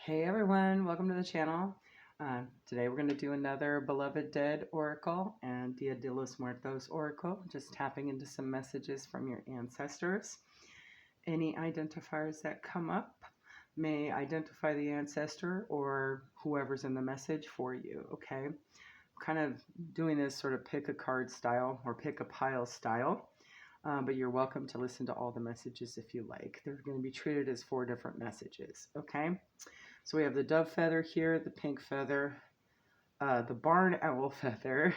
Hey everyone, welcome to the channel. Today we're going to do another Beloved Dead Oracle and Dia de los Muertos Oracle, just tapping into some messages from your ancestors. Any identifiers that come up may identify the ancestor or whoever's in the message for you, okay? I'm kind of doing this sort of pick a card style or pick a pile style, but you're welcome to listen to all the messages if you like. They're going to be treated as 4 different messages, okay? So we have the dove feather here, the pink feather, the barn owl feather,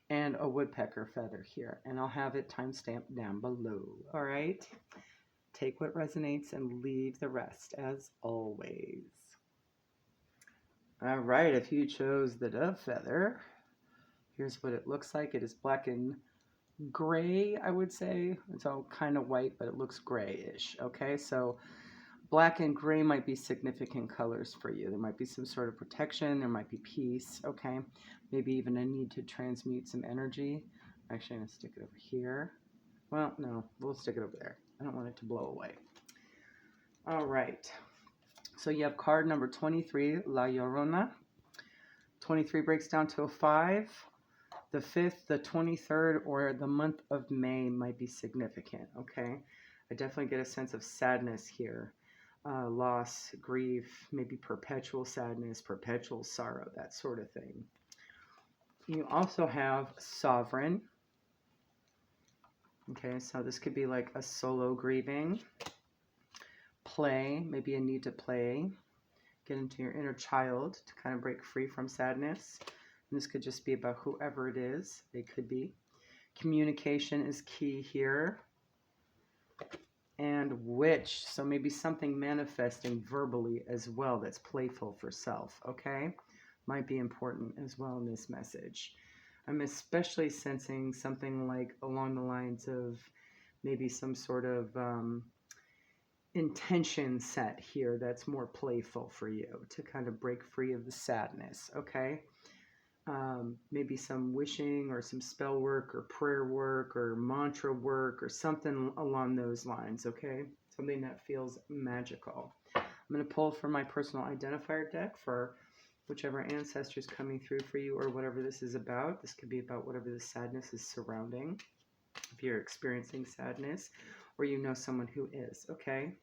and a woodpecker feather here. And I'll have it timestamped down below. All right? Take what resonates and leave the rest, as always. All right, if you chose the dove feather, here's what it looks like. It is black and gray, I would say. It's all kind of white, but it looks grayish. Okay, so black and gray might be significant colors for you. There might be some sort of protection. There might be peace, okay? Maybe even a need to transmute some energy. Actually, I'm going to stick it over here. Well, no, we'll stick it over there. I don't want it to blow away. All right. So you have card number 23, La Llorona. 23 breaks down to a 5. The 5th, the 23rd, or the month of May might be significant, okay? I definitely get a sense of sadness here. Loss, grief, maybe perpetual sadness, perpetual sorrow, that sort of thing. You also have sovereign. Okay, so this could be like a solo grieving. Play, maybe a need to play. Get into your inner child to kind of break free from sadness. And this could just be about whoever it is. They could be. Communication is key here. And witch, so maybe something manifesting verbally as well that's playful for self, okay? Might be important as well in this message. I'm especially sensing something like along the lines of maybe some sort of intention set here that's more playful for you to kind of break free of the sadness, okay? Maybe some wishing or some spell work or prayer work or mantra work or something along those lines, okay? Something that feels magical. I'm going to pull from my personal identifier deck for whichever ancestor is coming through for you or whatever this is about. This could be about whatever the sadness is surrounding. If you're experiencing sadness or you know someone who is, okay?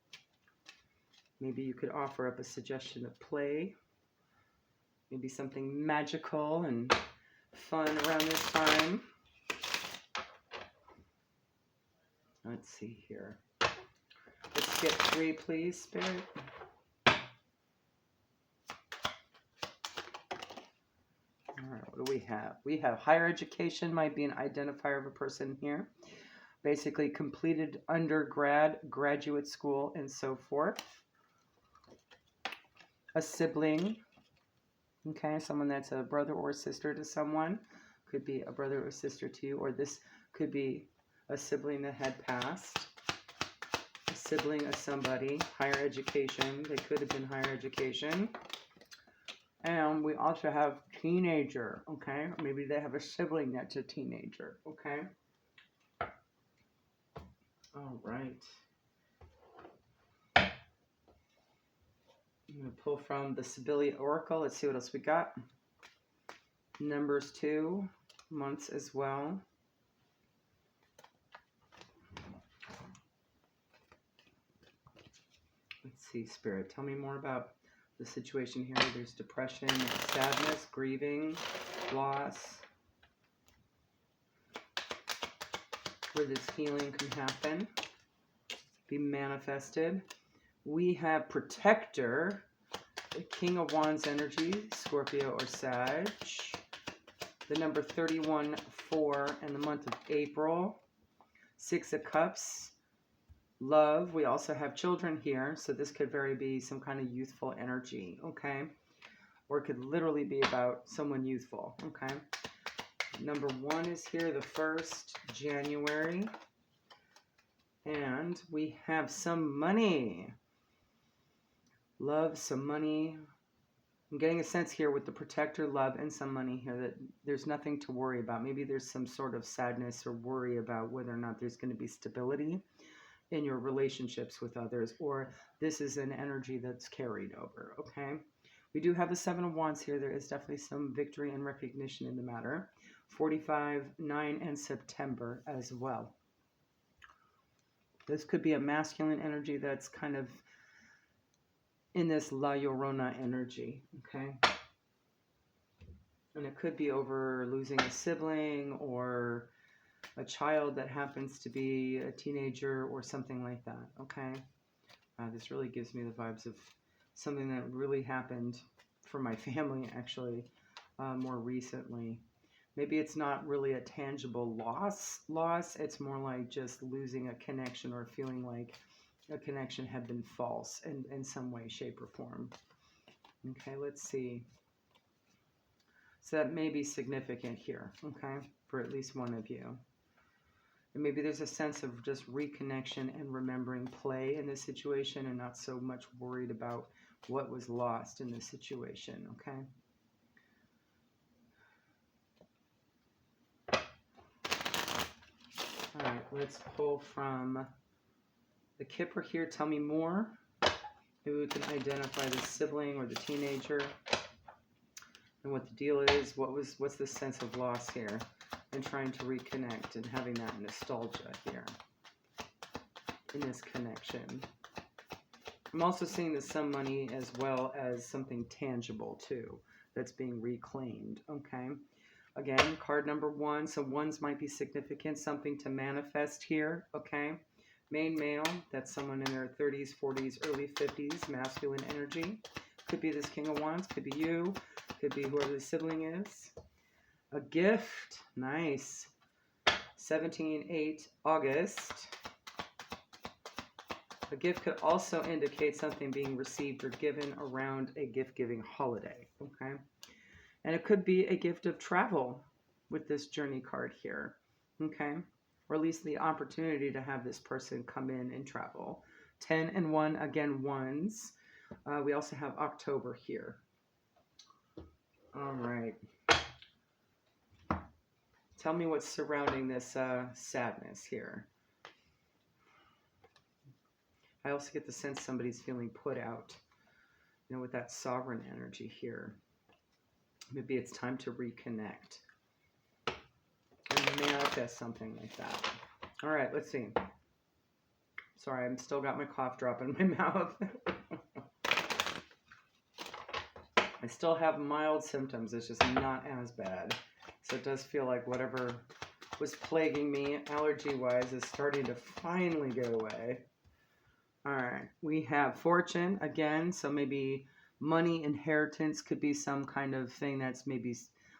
Maybe you could offer up a suggestion of play. Maybe something magical and fun around this time. Let's see here. Let's get 3, please, Spirit. All right, what do we have? We have higher education might be an identifier of a person here. Basically completed undergrad, graduate school, and so forth. A sibling. Okay, someone that's a brother or sister to someone. Could be a brother or sister to you, or this could be a sibling that had passed. A sibling of somebody. Higher education. They could have been higher education. And we also have teenager, okay? Maybe they have a sibling that's a teenager, okay? All right. I'm going to pull from the Sibylla Oracle. Let's see what else we got. Numbers 2, months as well. Let's see, Spirit. Tell me more about the situation here. There's depression, there's sadness, grieving, loss. Where this healing can happen, be manifested. We have protector, the King of Wands energy, Scorpio or Sag. The number 31, 4, and the month of April. 6 of Cups, love. We also have children here, so this could very be some kind of youthful energy, okay? Or it could literally be about someone youthful, okay? Number 1 is here, the 1st, January. And we have some money. Love, some money. I'm getting a sense here with the protector, love, and some money here that there's nothing to worry about. Maybe there's some sort of sadness or worry about whether or not there's going to be stability. in your relationships with others, or this is an energy that's carried over, okay? We do have the Seven of Wands here. There is definitely some victory and recognition in the matter. 45, 9, and September as well. This could be a masculine energy that's kind of in this La Llorona energy, okay? And it could be over losing a sibling or a child that happens to be a teenager or something like that, okay? This really gives me the vibes of something that really happened for my family, actually, more recently. Maybe it's not really a tangible loss. It's more like just losing a connection or feeling like a connection had been false in some way, shape, or form. Okay, let's see. So that may be significant here, okay, for at least one of you. And maybe there's a sense of just reconnection and remembering play in this situation and not so much worried about what was lost in this situation, okay? All right, let's pull from the Kipper here. Tell me more. Maybe we can identify the sibling or the teenager and what the deal is. What's the sense of loss here and trying to reconnect and having that nostalgia here in this connection. I'm also seeing the some money as well as something tangible too that's being reclaimed, okay? Again, card number 1. So ones might be significant, something to manifest here, okay? Main male, that's someone in their 30s, 40s, early 50s, masculine energy. Could be this King of Wands, could be you, could be whoever the sibling is. A gift, nice. 17/8 August. A gift could also indicate something being received or given around a gift-giving holiday, okay? And it could be a gift of travel with this journey card here, okay? Or at least the opportunity to have this person come in and travel. 10 and 1, again, ones. We also have October here. All right. Tell me what's surrounding this sadness here. I also get the sense somebody's feeling put out, you know, with that sovereign energy here. Maybe it's time to reconnect and manifest something like that. All right, let's see. Sorry, I'm still got my cough drop in my mouth. I still have mild symptoms. It's just not as bad. So it does feel like whatever was plaguing me allergy-wise is starting to finally go away. All right, we have fortune again. So maybe money, inheritance could be some kind of thing that's maybe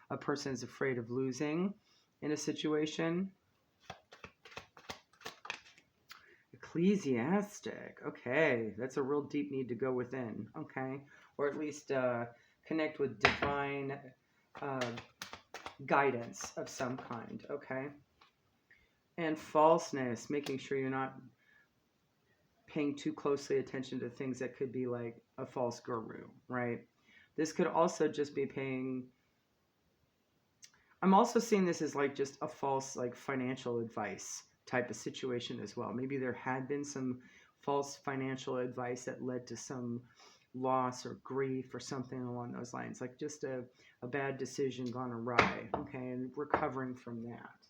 a person is afraid of losing in a situation. Ecclesiastic, okay, that's a real deep need to go within, okay, or at least connect with divine guidance of some kind, okay. And falseness, making sure you're not paying too closely attention to things that could be like a false guru, right? This could also just be paying, I'm also seeing this as like just a false like financial advice type of situation as well. Maybe there had been some false financial advice that led to some loss or grief or something along those lines, like just a bad decision gone awry, okay, and recovering from that.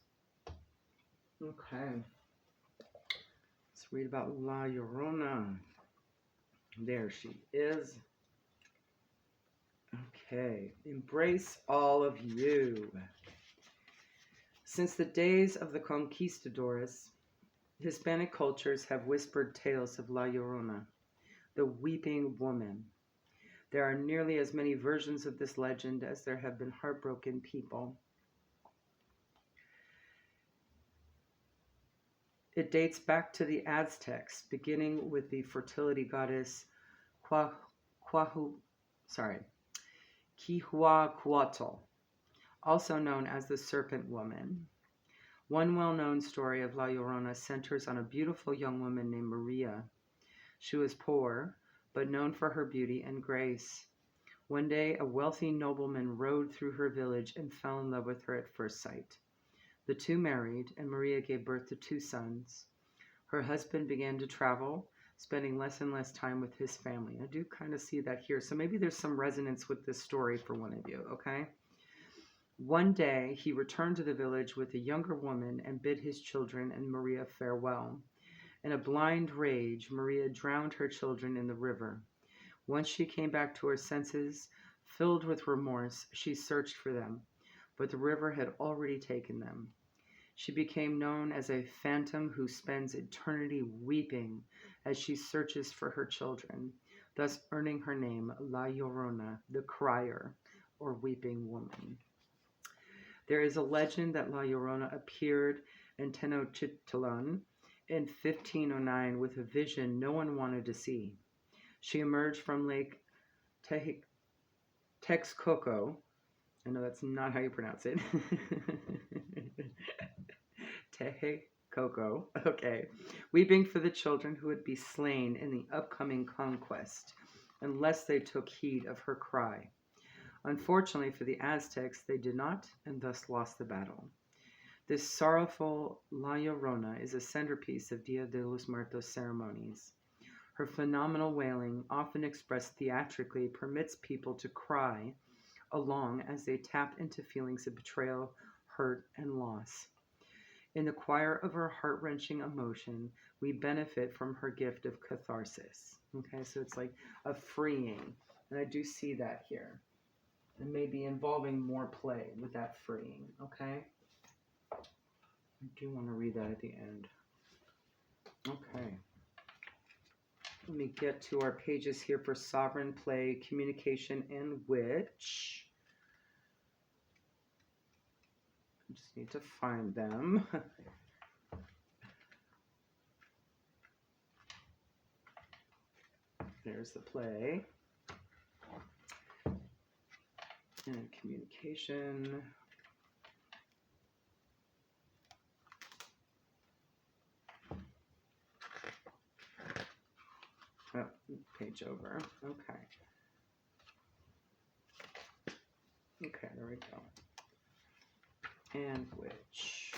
Okay. Let's read about La Llorona. There she is. Okay. Embrace all of you. Since the days of the conquistadores, Hispanic cultures have whispered tales of La Llorona, the weeping woman. There are nearly as many versions of this legend as there have been heartbroken people. It dates back to the Aztecs, beginning with the fertility goddess Quihuacuatl, also known as the Serpent Woman. One well-known story of La Llorona centers on a beautiful young woman named Maria. She was poor, but known for her beauty and grace. One day, a wealthy nobleman rode through her village and fell in love with her at first sight. The two married, and Maria gave birth to 2 sons. Her husband began to travel, spending less and less time with his family. I do kind of see that here. So maybe there's some resonance with this story for one of you, okay? One day he returned to the village with a younger woman and bid his children and Maria farewell. In a blind rage, Maria drowned her children in the river. Once she came back to her senses, filled with remorse, she searched for them, but the river had already taken them. She became known as a phantom who spends eternity weeping as she searches for her children, thus earning her name La Llorona, the crier, or weeping woman. There is a legend that La Llorona appeared in Tenochtitlan in 1509 with a vision no one wanted to see. She emerged from Lake Texcoco. I know that's not how you pronounce it. Texcoco, okay. Weeping for the children who would be slain in the upcoming conquest, unless they took heed of her cry. Unfortunately for the Aztecs, they did not, and thus lost the battle. This sorrowful La Llorona is a centerpiece of Dia de los Muertos ceremonies. Her phenomenal wailing, often expressed theatrically, permits people to cry along as they tap into feelings of betrayal, hurt, and loss. In the choir of her heart-wrenching emotion, we benefit from her gift of catharsis. Okay, so it's like a freeing, and I do see that here. And maybe involving more play with that freeing, okay? I do want to read that at the end. Okay. Let me get to our pages here for sovereign play, communication, and witch. I just need to find them. There's the play. And communication. Oh, page over. Okay. Okay, there we go. And witch.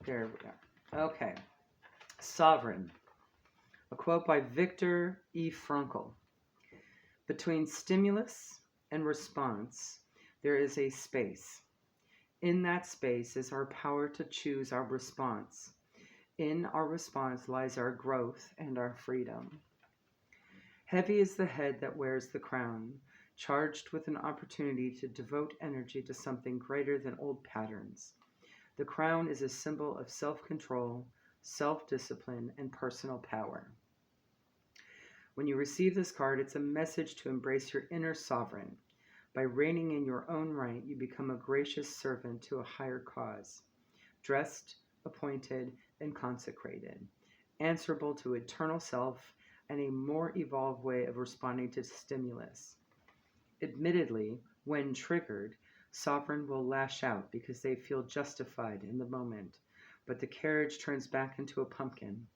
There we go. Okay. Sovereign. A quote by Viktor E. Frankl. Between stimulus and response, there is a space. In that space is our power to choose our response. In our response lies our growth and our freedom. Heavy is the head that wears the crown, charged with an opportunity to devote energy to something greater than old patterns. The crown is a symbol of self-control, self-discipline, and personal power. When you receive this card, it's a message to embrace your inner sovereign. By reigning in your own right, you become a gracious servant to a higher cause, dressed, appointed, and consecrated, answerable to eternal self and a more evolved way of responding to stimulus. Admittedly, when triggered, sovereign will lash out because they feel justified in the moment, but the carriage turns back into a pumpkin.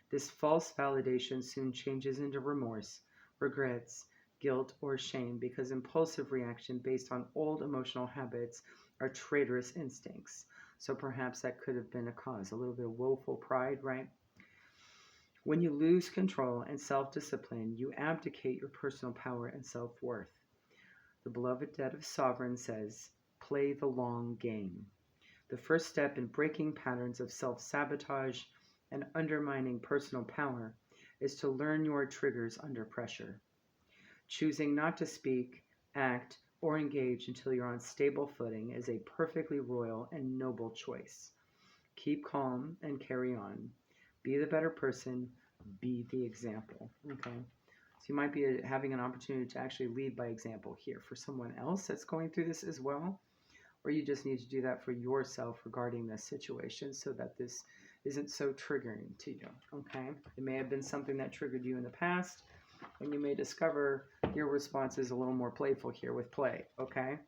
This false validation soon changes into remorse, regrets, guilt, or shame because impulsive reaction based on old emotional habits are traitorous instincts. So perhaps that could have been a cause, a little bit of woeful pride, right? When you lose control and self-discipline, you abdicate your personal power and self-worth. The beloved dead of sovereign says, play the long game. The first step in breaking patterns of self-sabotage and undermining personal power is to learn your triggers under pressure. Choosing not to speak, act, or engage until you're on stable footing is a perfectly royal and noble choice. Keep calm and carry on. Be the better person. Be the example. Okay? So you might be having an opportunity to actually lead by example here for someone else that's going through this as well. Or you just need to do that for yourself regarding this situation so that this isn't so triggering to you. Okay? It may have been something that triggered you in the past, and you may discover your response is a little more playful here with play. Okay?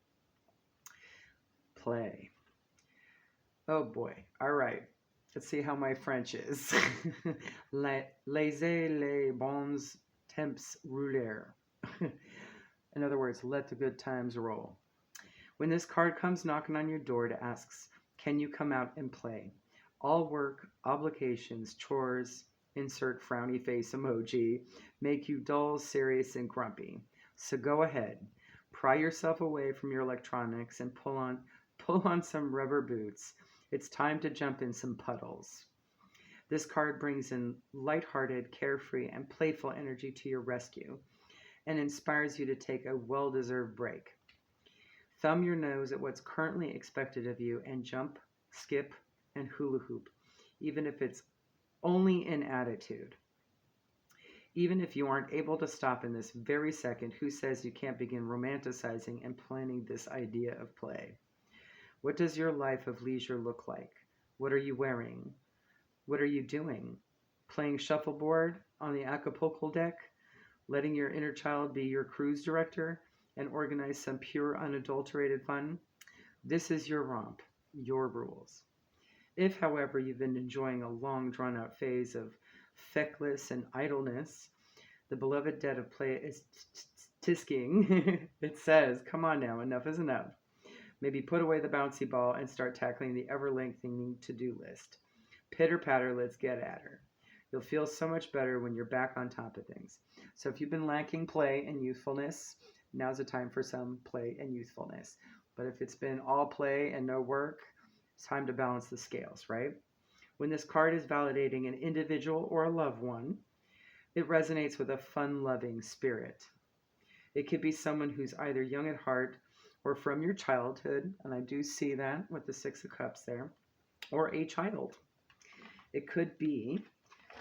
Play. Oh boy. All right. Let's see how my French is. Laissez les bons temps rouler. In other words, let the good times roll. When this card comes knocking on your door to ask, Can you come out and play? All work, obligations, chores, insert frowny face emoji, make you dull, serious, and grumpy. So go ahead. Pry yourself away from your electronics and pull on some rubber boots. It's time to jump in some puddles. This card brings in lighthearted, carefree, and playful energy to your rescue and inspires you to take a well-deserved break. Thumb your nose at what's currently expected of you and jump, skip, and hula hoop, even if it's only in attitude. Even if you aren't able to stop in this very second, who says you can't begin romanticizing and planning this idea of play? What does your life of leisure look like? What are you wearing? What are you doing? Playing shuffleboard on the Acapulco deck? Letting your inner child be your cruise director and organize some pure, unadulterated fun? This is your romp, your rules. If, however, you've been enjoying a long, drawn-out phase of feckless and idleness, the beloved dead of play is tisking. It says, come on now, enough is enough. Maybe put away the bouncy ball and start tackling the ever-lengthening to-do list. Pitter-patter, let's get at her. You'll feel so much better when you're back on top of things. So if you've been lacking play and youthfulness, now's the time for some play and youthfulness. But if it's been all play and no work, it's time to balance the scales, right? When this card is validating an individual or a loved one, it resonates with a fun-loving spirit. It could be someone who's either young at heart or from your childhood, and I do see that with the Six of Cups there, or a child. It could be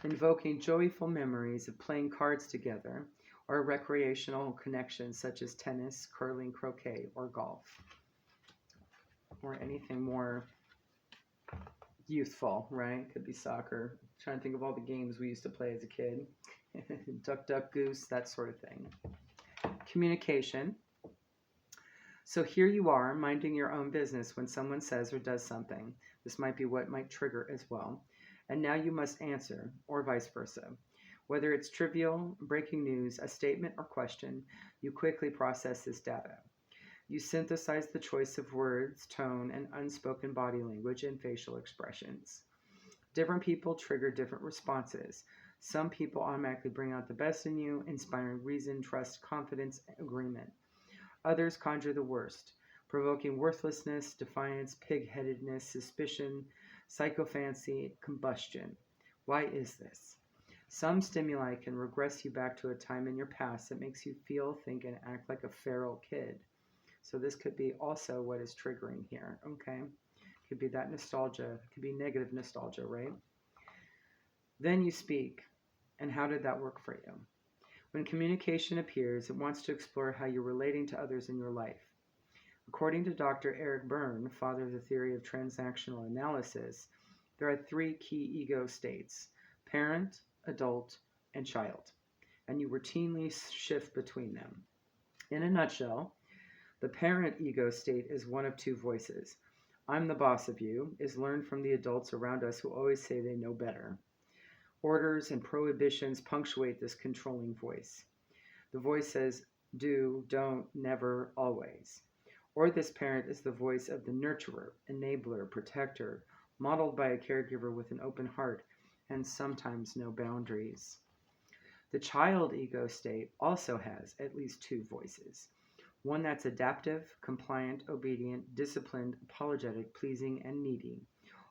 invoking joyful memories of playing cards together or recreational connections such as tennis, curling, croquet, or golf, or anything more youthful, right? Could be soccer. I'm trying to think of all the games we used to play as a kid. Duck, duck, goose, that sort of thing. Communication. So here you are, minding your own business when someone says or does something. This might be what might trigger as well. And now you must answer, or vice versa. Whether it's trivial, breaking news, a statement, or question, you quickly process this data. You synthesize the choice of words, tone, and unspoken body language and facial expressions. Different people trigger different responses. Some people automatically bring out the best in you, inspiring reason, trust, confidence, agreement. Others conjure the worst, provoking worthlessness, defiance, pig-headedness, suspicion, psychophancy, combustion. Why is this? Some stimuli can regress you back to a time in your past that makes you feel, think, and act like a feral kid. So this could be also what is triggering here, okay? Could be that nostalgia. It could be negative nostalgia, right? Then you speak. And how did that work for you? When communication appears, it wants to explore how you're relating to others in your life. According to Dr. Eric Berne, father of the theory of transactional analysis, there are 3 key ego states: parent, adult, and child. And you routinely shift between them. In a nutshell, the parent ego state is one of 2 voices. I'm the boss of you is learned from the adults around us who always say they know better. Orders and prohibitions punctuate this controlling voice. The voice says, do, don't, never, always. Or this parent is the voice of the nurturer, enabler, protector, modeled by a caregiver with an open heart and sometimes no boundaries. The child ego state also has at least 2 voices. One that's adaptive, compliant, obedient, disciplined, apologetic, pleasing, and needy.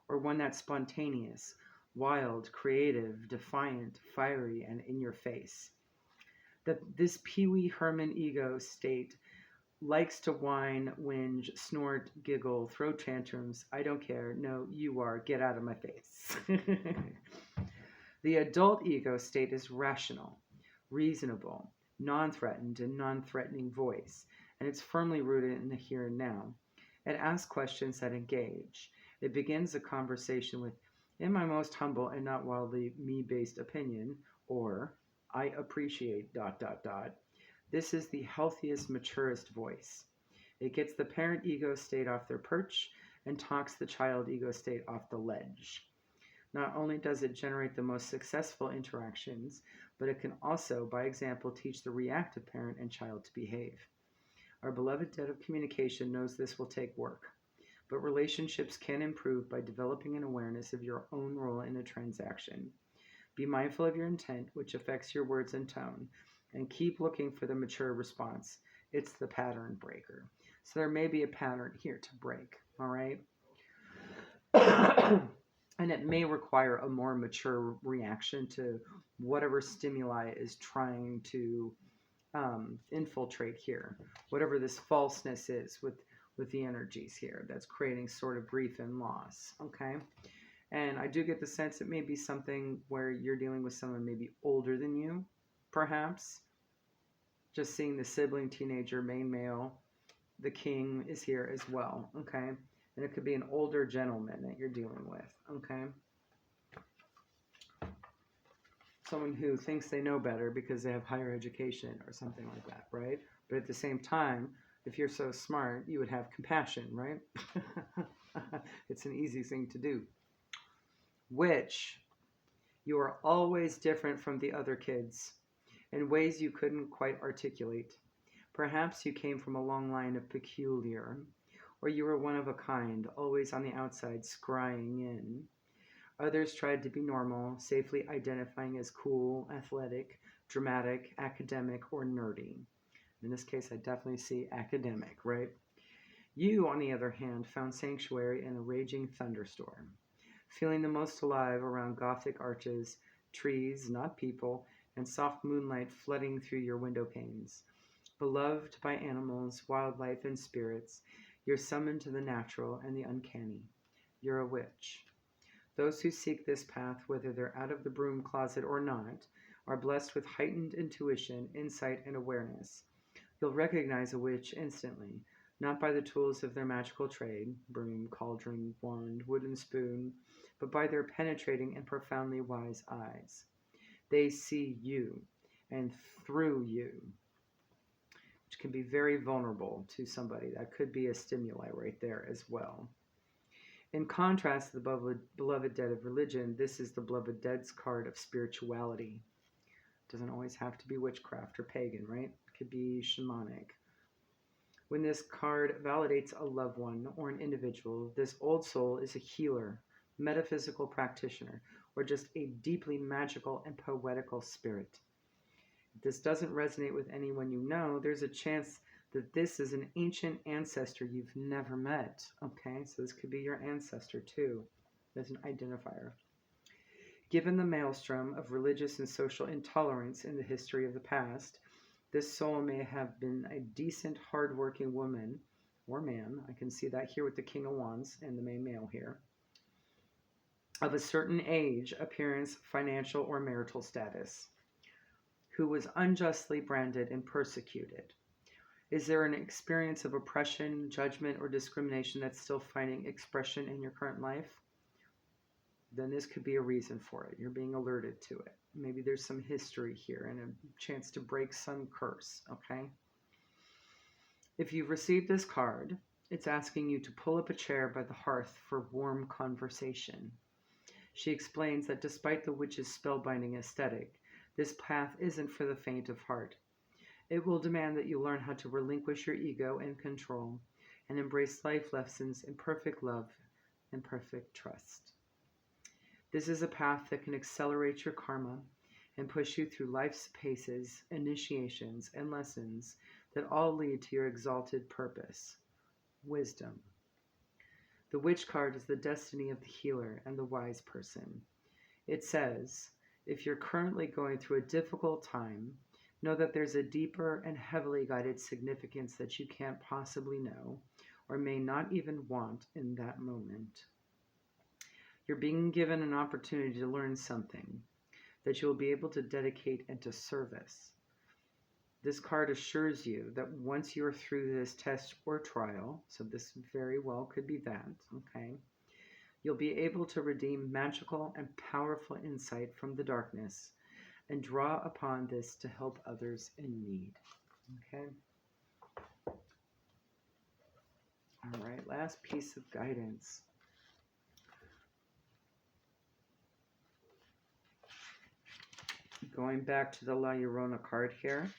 Or one that's spontaneous, wild, creative, defiant, fiery, and in your face. This Pee Wee Herman ego state likes to whine, whinge, snort, giggle, throw tantrums. I don't care. No, you are. Get out of my face. The adult ego state is rational, reasonable, non-threatened, and non-threatening voice, and it's firmly rooted in the here and now. It asks questions that engage. It begins a conversation with, in my most humble and not wildly me-based opinion, or I appreciate ... This is the healthiest, maturest voice. It gets the parent ego state off their perch and talks the child ego state off the ledge. Not only does it generate the most successful interactions, but it can also, by example, teach the reactive parent and child to behave. Our beloved dead of communication knows this will take work, but relationships can improve by developing an awareness of your own role in a transaction. Be mindful of your intent, which affects your words and tone, and keep looking for the mature response. It's the pattern breaker. So there may be a pattern here to break, all right? And it may require a more mature reaction to whatever stimuli is trying to infiltrate here, whatever this falseness is with the energies here that's creating sort of grief and loss, okay? And I do get the sense it may be something where you're dealing with someone maybe older than you, perhaps. Just seeing the sibling, teenager, main male, the king is here as well, okay? And it could be an older gentleman that you're dealing with, okay? Someone who thinks they know better because they have higher education or something like that, right? But at the same time, if you're so smart, you would have compassion, right? It's an easy thing to do. Which you are always different from the other kids in ways you couldn't quite articulate. Perhaps you came from a long line of peculiar, or you were one of a kind, always on the outside, scrying in. Others tried to be normal, safely identifying as cool, athletic, dramatic, academic, or nerdy. In this case, I definitely see academic, right? You, on the other hand, found sanctuary in a raging thunderstorm, feeling the most alive around Gothic arches, trees, not people, and soft moonlight flooding through your window panes. Beloved by animals, wildlife, and spirits, you're summoned to the natural and the uncanny. You're a witch. Those who seek this path, whether they're out of the broom closet or not, are blessed with heightened intuition, insight, and awareness. You'll recognize a witch instantly, not by the tools of their magical trade, broom, cauldron, wand, wooden spoon, but by their penetrating and profoundly wise eyes. They see you, and through you, which can be very vulnerable to somebody. That could be a stimuli right there as well. In contrast to the beloved dead of religion, this is the beloved dead's card of spirituality. It doesn't always have to be witchcraft or pagan, right? It could be shamanic. When this card validates a loved one or an individual, this old soul is a healer, metaphysical practitioner, or just a deeply magical and poetical spirit. If this doesn't resonate with anyone you know, there's a chance that this is an ancient ancestor you've never met, okay? So this could be your ancestor too, as an identifier. Given the maelstrom of religious and social intolerance in the history of the past, this soul may have been a decent, hardworking woman or man. I can see that here with the King of Wands and the main male here. Of a certain age, appearance, financial, or marital status, who was unjustly branded and persecuted. Is there an experience of oppression, judgment, or discrimination that's still finding expression in your current life? Then this could be a reason for it. You're being alerted to it. Maybe there's some history here and a chance to break some curse, okay? If you've received this card, it's asking you to pull up a chair by the hearth for warm conversation. She explains that despite the witch's spellbinding aesthetic, this path isn't for the faint of heart. It will demand that you learn how to relinquish your ego and control and embrace life lessons in perfect love and perfect trust. This is a path that can accelerate your karma and push you through life's paces, initiations, and lessons that all lead to your exalted purpose, wisdom. The witch card is the destiny of the healer and the wise person. It says, if you're currently going through a difficult time, know that there's a deeper and heavily guided significance that you can't possibly know or may not even want in that moment. You're being given an opportunity to learn something that you'll be able to dedicate into service. This card assures you that once you're through this test or trial, so this very well could be that, okay, you'll be able to redeem magical and powerful insight from the darkness and draw upon this to help others in need. Okay? All right, last piece of guidance. Going back to the La Llorona card here.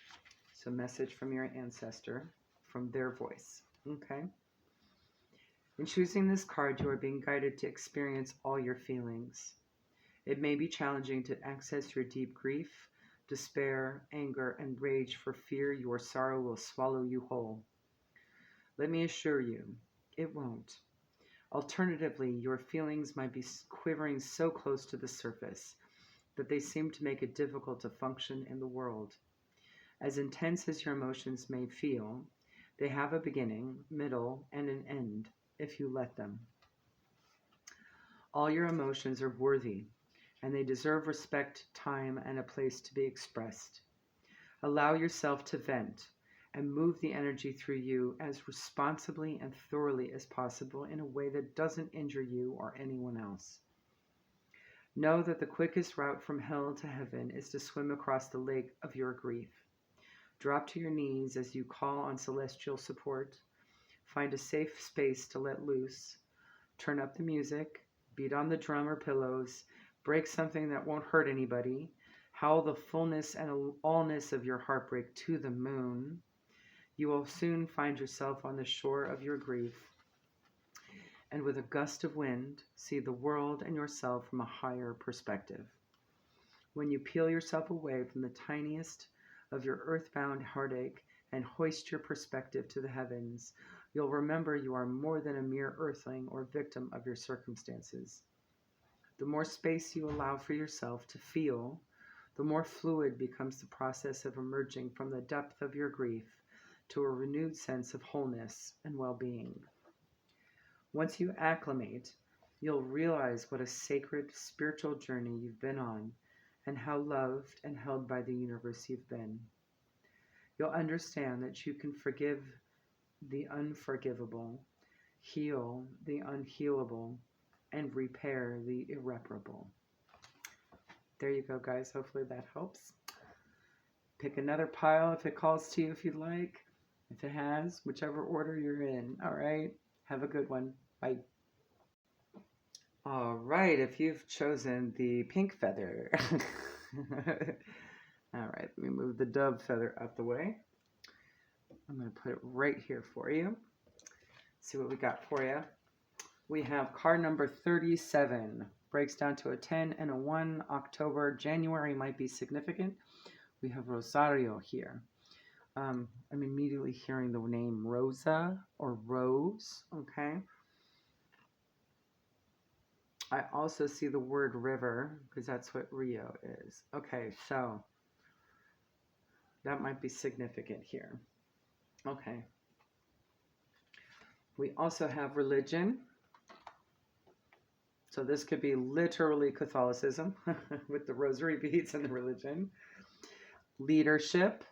It's a message from your ancestor, from their voice. Okay? In choosing this card, you are being guided to experience all your feelings. It may be challenging to access your deep grief, despair, anger, and rage for fear your sorrow will swallow you whole. Let me assure you, it won't. Alternatively, your feelings might be quivering so close to the surface that they seem to make it difficult to function in the world. As intense as your emotions may feel, they have a beginning, middle, and an end if you let them. All your emotions are worthy, and they deserve respect, time, and a place to be expressed. Allow yourself to vent and move the energy through you as responsibly and thoroughly as possible in a way that doesn't injure you or anyone else. Know that the quickest route from hell to heaven is to swim across the lake of your grief. Drop to your knees as you call on celestial support. Find a safe space to let loose. Turn up the music, beat on the drum or pillows, break something that won't hurt anybody, howl the fullness and allness of your heartbreak to the moon. You will soon find yourself on the shore of your grief, and with a gust of wind, see the world and yourself from a higher perspective. When you peel yourself away from the tiniest of your earthbound heartache and hoist your perspective to the heavens, you'll remember you are more than a mere earthling or victim of your circumstances. The more space you allow for yourself to feel, the more fluid becomes the process of emerging from the depth of your grief to a renewed sense of wholeness and well-being. Once you acclimate, you'll realize what a sacred spiritual journey you've been on and how loved and held by the universe you've been. You'll understand that you can forgive the unforgivable, heal the unhealable, and repair the irreparable. There you go, guys. Hopefully that helps. Pick another pile if it calls to you if you'd like. If it has, whichever order you're in. All right. Have a good one. Bye. All right. If you've chosen the pink feather. All right. Let me move the dove feather out the way. I'm going to put it right here for you. See what we got for you. We have card number 37. Breaks down to a 10 and a 1. October, January might be significant. We have Rosario here. I'm immediately hearing the name Rosa or Rose, okay? I also see the word river because that's what Rio is. Okay, so that might be significant here. Okay. We also have religion. So this could be literally Catholicism with the rosary beads and the religion. Leadership.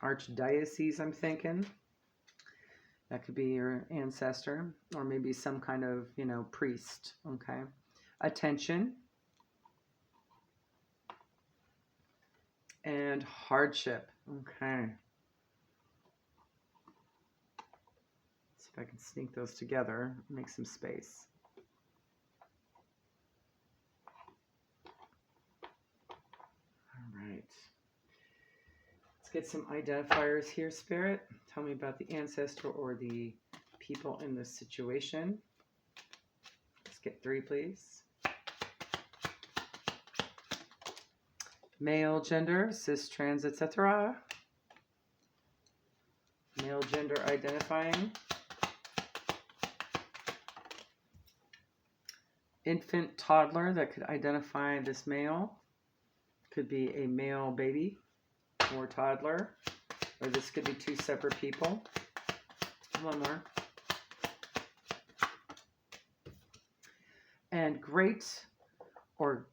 Archdiocese, I'm thinking. That could be your ancestor or maybe some kind of, priest, okay? Attention. And hardship, okay. See if I can sneak those together, make some space. All right. Get some identifiers here, Spirit. Tell me about the ancestor or the people in this situation. Let's get 3, please. Male gender, cis, trans, etc. Male gender identifying. Infant toddler that could identify this male. Could be a male baby or toddler, or this could be 2 separate people. One more. And great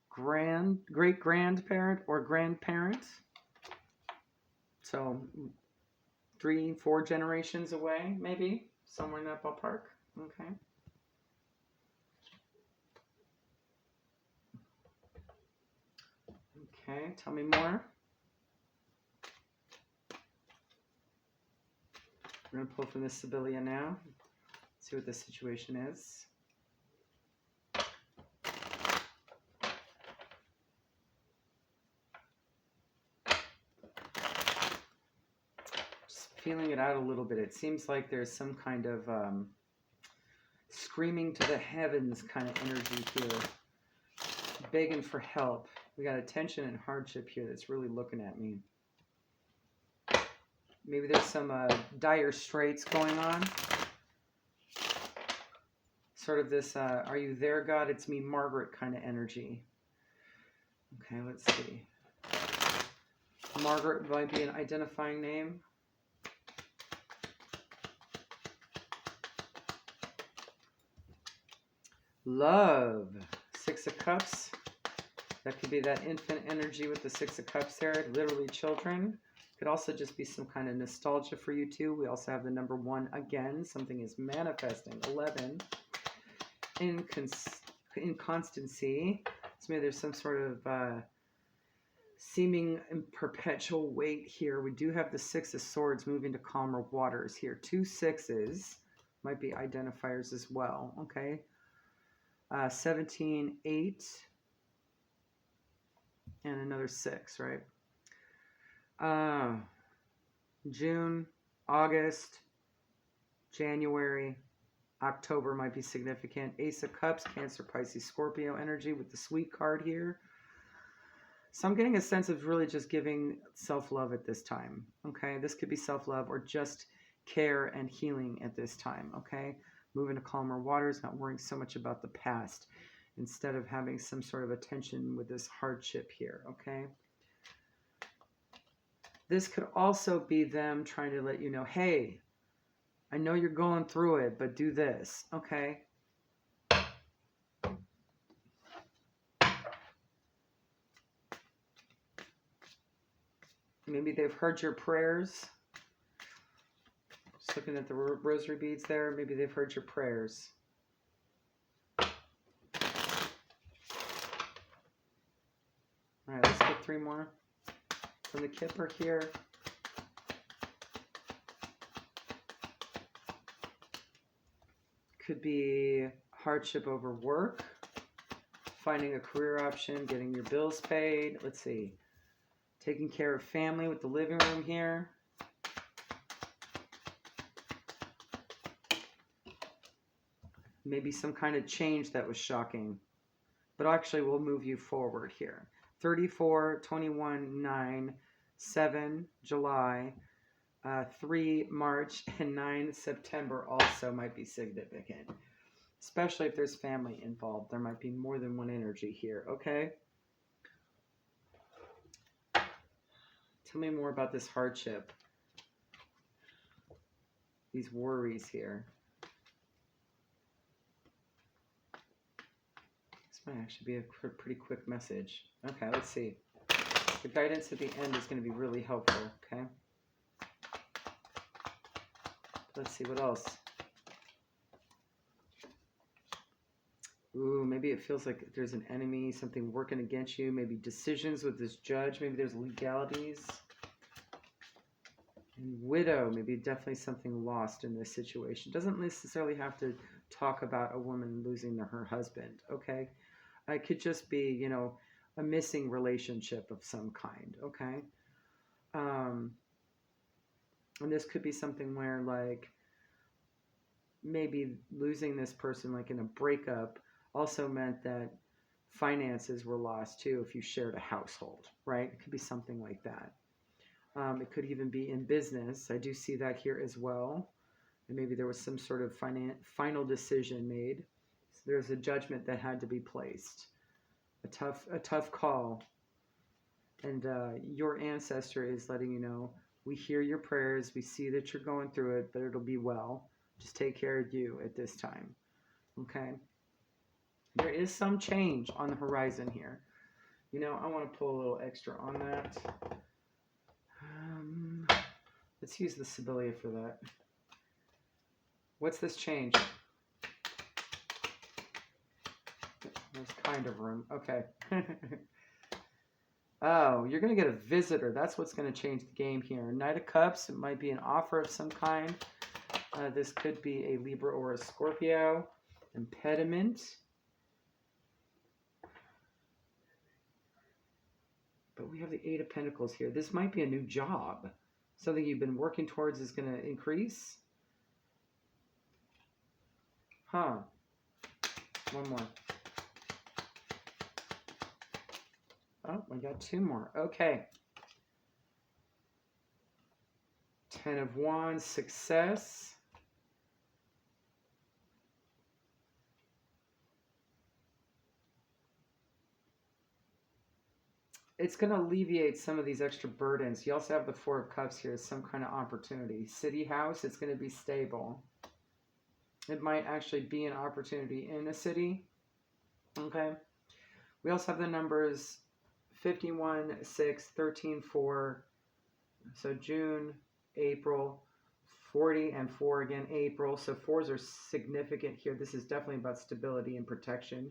grandparent or grandparent. So 3, 4 generations away, maybe, somewhere in that ballpark. Okay. Okay, tell me more. We're going to pull from the Sibylla now, see what the situation is. Just feeling it out a little bit. It seems like there's some kind of screaming to the heavens kind of energy here. Begging for help. We got a tension and hardship here that's really looking at me. Maybe there's some dire straits going on. Sort of this, are you there, God? It's me, Margaret kind of energy. Okay, let's see. Margaret might be an identifying name. Love. Six of Cups. That could be that infant energy with the Six of Cups there. Literally children. Could also just be some kind of nostalgia for you too. We also have the number 1 again. Something is manifesting. 11. Inconstancy. So maybe there's some sort of seeming perpetual weight here. We do have the 6 of Swords moving to calmer waters here. 2 6s might be identifiers as well. Okay. 17, 8, and another 6, right? June, August, January, October might be significant. Ace of Cups, Cancer, Pisces, Scorpio energy with the sweet card here. So I'm getting a sense of really just giving self-love at this time, okay? This could be self-love or just care and healing at this time, okay? Moving to calmer waters, not worrying so much about the past instead of having some sort of attention with this hardship here, okay? This could also be them trying to let you know, hey, I know you're going through it, but do this, okay? Maybe they've heard your prayers. Just looking at the rosary beads there, maybe they've heard your prayers. All right, let's get 3 more from the Kipper here. Could be hardship over work, finding a career option, getting your bills paid. Let's see. Taking care of family with the living room here. Maybe some kind of change that was shocking. But actually we'll move you forward here. 34, 21, 9, 7, July, 3, March, and 9, September also might be significant. Especially if there's family involved. There might be more than one energy here, okay? Tell me more about this hardship. These worries here. This might actually be a pretty quick message. Okay, let's see. The guidance at the end is going to be really helpful, okay? Let's see what else. Ooh, maybe it feels like there's an enemy, something working against you. Maybe decisions with this judge. Maybe there's legalities. And widow, maybe definitely something lost in this situation. Doesn't necessarily have to talk about a woman losing her husband, okay? It could just be, you know, a missing relationship of some kind, okay? And this could be something where, like, maybe losing this person, like in a breakup, also meant that finances were lost too if you shared a household, right? It could be something like that. It could even be in business. I do see that here as well. And maybe there was some sort of final decision made. So there's a judgment that had to be placed. A tough call. And your ancestor is letting you know, we hear your prayers, we see that you're going through it, but it'll be well. Just take care of you at this time. Okay? There is some change on the horizon here. You know, I want to pull a little extra on that. Let's use the Sibylla for that. What's this change? There's kind of room. Okay. Oh, you're going to get a visitor. That's what's going to change the game here. Knight of Cups. It might be an offer of some kind. This could be a Libra or a Scorpio. Impediment. But we have the 8 of Pentacles here. This might be a new job. Something you've been working towards is going to increase. Huh. One more. Oh, we got two more. Okay. 10 of Wands, success. It's going to alleviate some of these extra burdens. You also have the Four of Cups here, some kind of opportunity. City house, it's going to be stable. It might actually be an opportunity in a city. Okay. We also have the numbers 51, 6, 13, 4. So June, April, 40 and 4 again, April. So 4s are significant here. This is definitely about stability and protection.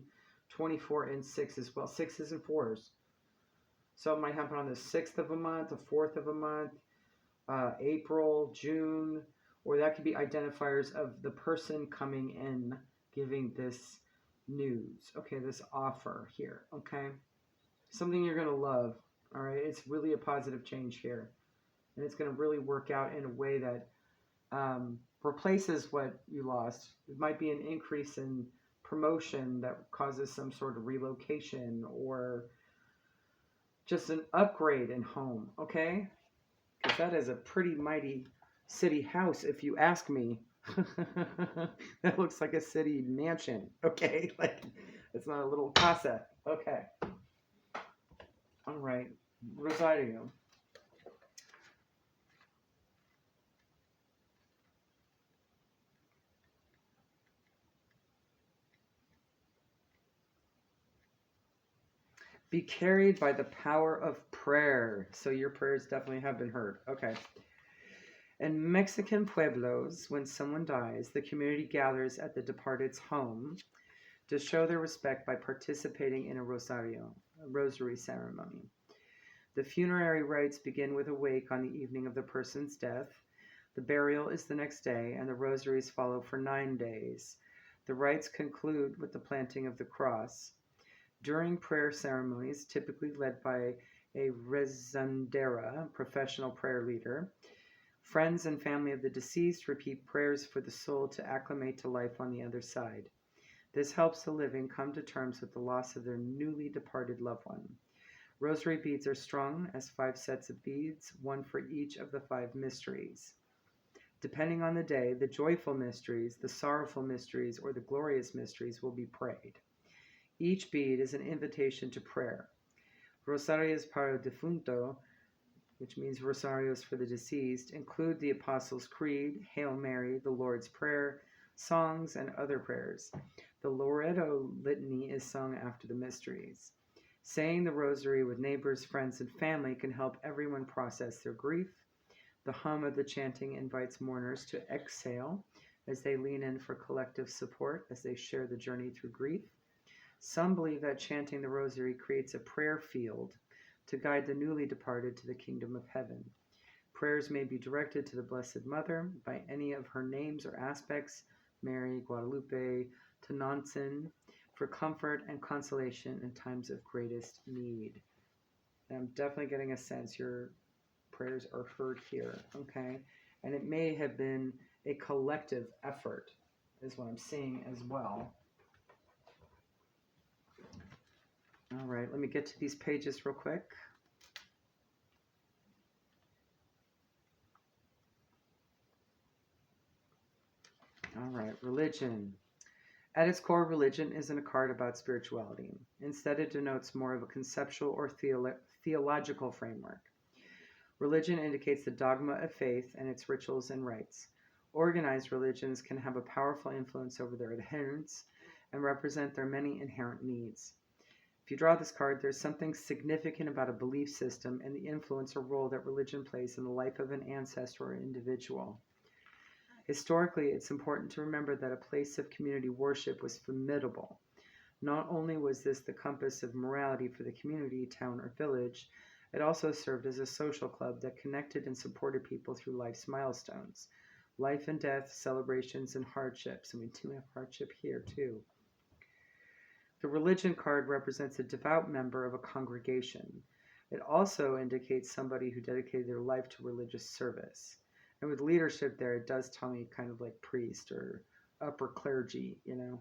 24 and 6 as well. 6s and 4s. So it might happen on the 6th of a month, the 4th of a month, April, June, or that could be identifiers of the person coming in giving this news. Okay, this offer here. Okay, something you're going to love. All right, it's really a positive change here. And it's going to really work out in a way that replaces what you lost. It might be an increase in promotion that causes some sort of relocation or just an upgrade in home, okay? Because that is a pretty mighty city house, if you ask me. That looks like a city mansion, okay? Like, it's not a little casa. Okay. All right. Rosario. Be carried by the power of prayer. So your prayers definitely have been heard. Okay. In Mexican pueblos, when someone dies, the community gathers at the departed's home to show their respect by participating in a rosary ceremony. The funerary rites begin with a wake on the evening of the person's death. The burial is the next day, and the rosaries follow for 9 days. The rites conclude with the planting of the cross. During prayer ceremonies, typically led by a rezandera, professional prayer leader, friends and family of the deceased repeat prayers for the soul to acclimate to life on the other side. This helps the living come to terms with the loss of their newly departed loved one. Rosary beads are strung as 5 sets of beads, one for each of the 5 mysteries. Depending on the day, the joyful mysteries, the sorrowful mysteries, or the glorious mysteries will be prayed. Each bead is an invitation to prayer. Rosarios para defunto, which means rosarios for the deceased, include the Apostles' Creed, Hail Mary, the Lord's Prayer, songs, and other prayers. The Loreto Litany is sung after the mysteries. Saying the rosary with neighbors, friends, and family can help everyone process their grief. The hum of the chanting invites mourners to exhale as they lean in for collective support as they share the journey through grief. Some believe that chanting the rosary creates a prayer field to guide the newly departed to the kingdom of heaven. Prayers may be directed to the Blessed Mother by any of her names or aspects, Mary, Guadalupe, Tonantzin, for comfort and consolation in times of greatest need. And I'm definitely getting a sense your prayers are heard here, okay? And it may have been a collective effort, is what I'm seeing as well. All right, let me get to these pages real quick. All right, religion. At its core, religion isn't a card about spirituality. Instead, it denotes more of a conceptual or theological framework. Religion indicates the dogma of faith and its rituals and rites. Organized religions can have a powerful influence over their adherents and represent their many inherent needs. If you draw this card, there's something significant about a belief system and the influence or role that religion plays in the life of an ancestor or individual. Historically, it's important to remember that a place of community worship was formidable. Not only was this the compass of morality for the community, town, or village, it also served as a social club that connected and supported people through life's milestones, life and death, celebrations, and hardships. And we do have hardship here, too. The religion card represents a devout member of a congregation. It also indicates somebody who dedicated their life to religious service. And with leadership there, it does tell me kind of like priest or upper clergy, you know.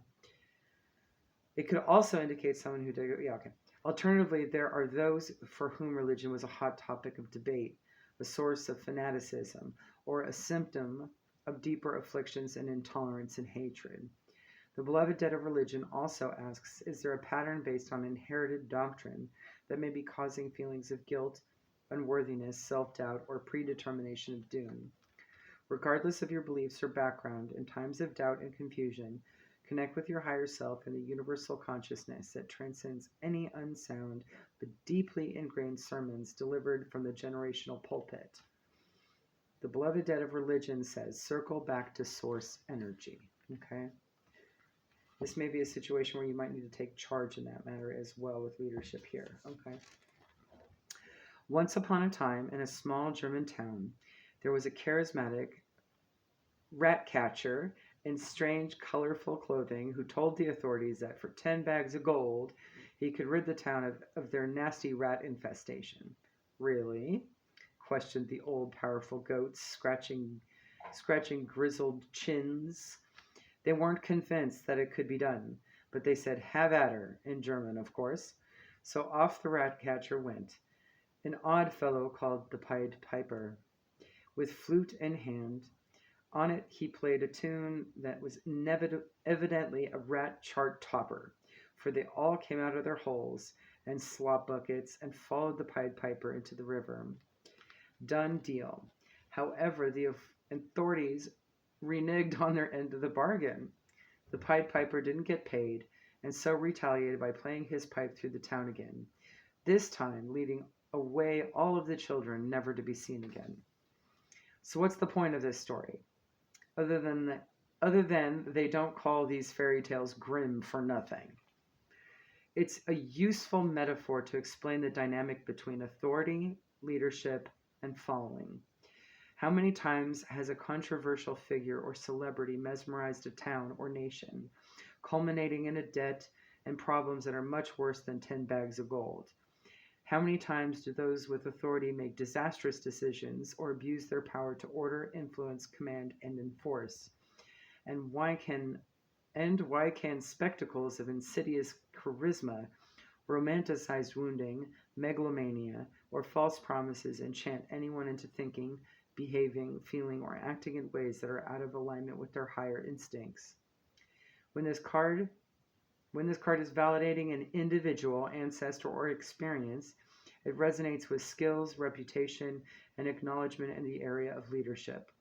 It could also indicate someone who did, yeah, okay. Alternatively, there are those for whom religion was a hot topic of debate, a source of fanaticism, or a symptom of deeper afflictions and intolerance and hatred. The beloved dead of religion also asks, is there a pattern based on inherited doctrine that may be causing feelings of guilt, unworthiness, self-doubt, or predetermination of doom? Regardless of your beliefs or background, in times of doubt and confusion, connect with your higher self and the universal consciousness that transcends any unsound but deeply ingrained sermons delivered from the generational pulpit. The beloved dead of religion says, circle back to source energy. Okay? This may be a situation where you might need to take charge in that matter as well with leadership here. Okay. Once upon a time, in a small German town, there was a charismatic rat catcher in strange, colorful clothing who told the authorities that for 10 bags of gold, he could rid the town of their nasty rat infestation. Really? Questioned the old, powerful goats, scratching grizzled chins. They weren't convinced that it could be done, but they said, have at her, in German, of course. So off the rat catcher went, an odd fellow called the Pied Piper, with flute in hand. On it he played a tune that was evidently a rat chart topper, for they all came out of their holes and slop buckets and followed the Pied Piper into the river. Done deal. However, the authorities reneged on their end of the bargain. The Pied Piper didn't get paid, and so retaliated by playing his pipe through the town again, this time leading away all of the children, never to be seen again. So what's the point of this story? Other than they don't call these fairy tales grim for nothing. It's a useful metaphor to explain the dynamic between authority, leadership, and following. How many times has a controversial figure or celebrity mesmerized a town or nation, culminating in a debt and problems that are much worse than 10 bags of gold? How many times do those with authority make disastrous decisions or abuse their power to order, influence, command, and enforce? And why can spectacles of insidious charisma, romanticized wounding, megalomania, or false promises enchant anyone into thinking, behaving, feeling, or acting in ways that are out of alignment with their higher instincts? When this card is validating an individual, ancestor, or experience, it resonates with skills, reputation, and acknowledgement in the area of leadership.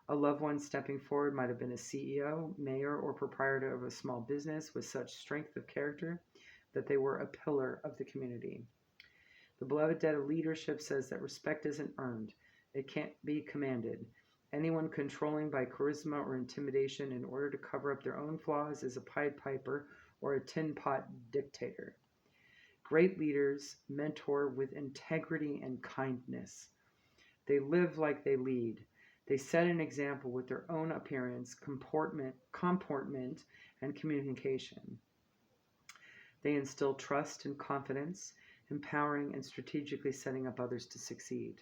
A loved one stepping forward might have been a CEO, mayor, or proprietor of a small business with such strength of character that they were a pillar of the community. The beloved dead of leadership says that respect isn't earned. It can't be commanded. Anyone controlling by charisma or intimidation in order to cover up their own flaws is a Pied Piper or a tin pot dictator. Great leaders mentor with integrity and kindness. They live like they lead. They set an example with their own appearance, comportment, and communication. They instill trust and confidence, empowering and strategically setting up others to succeed.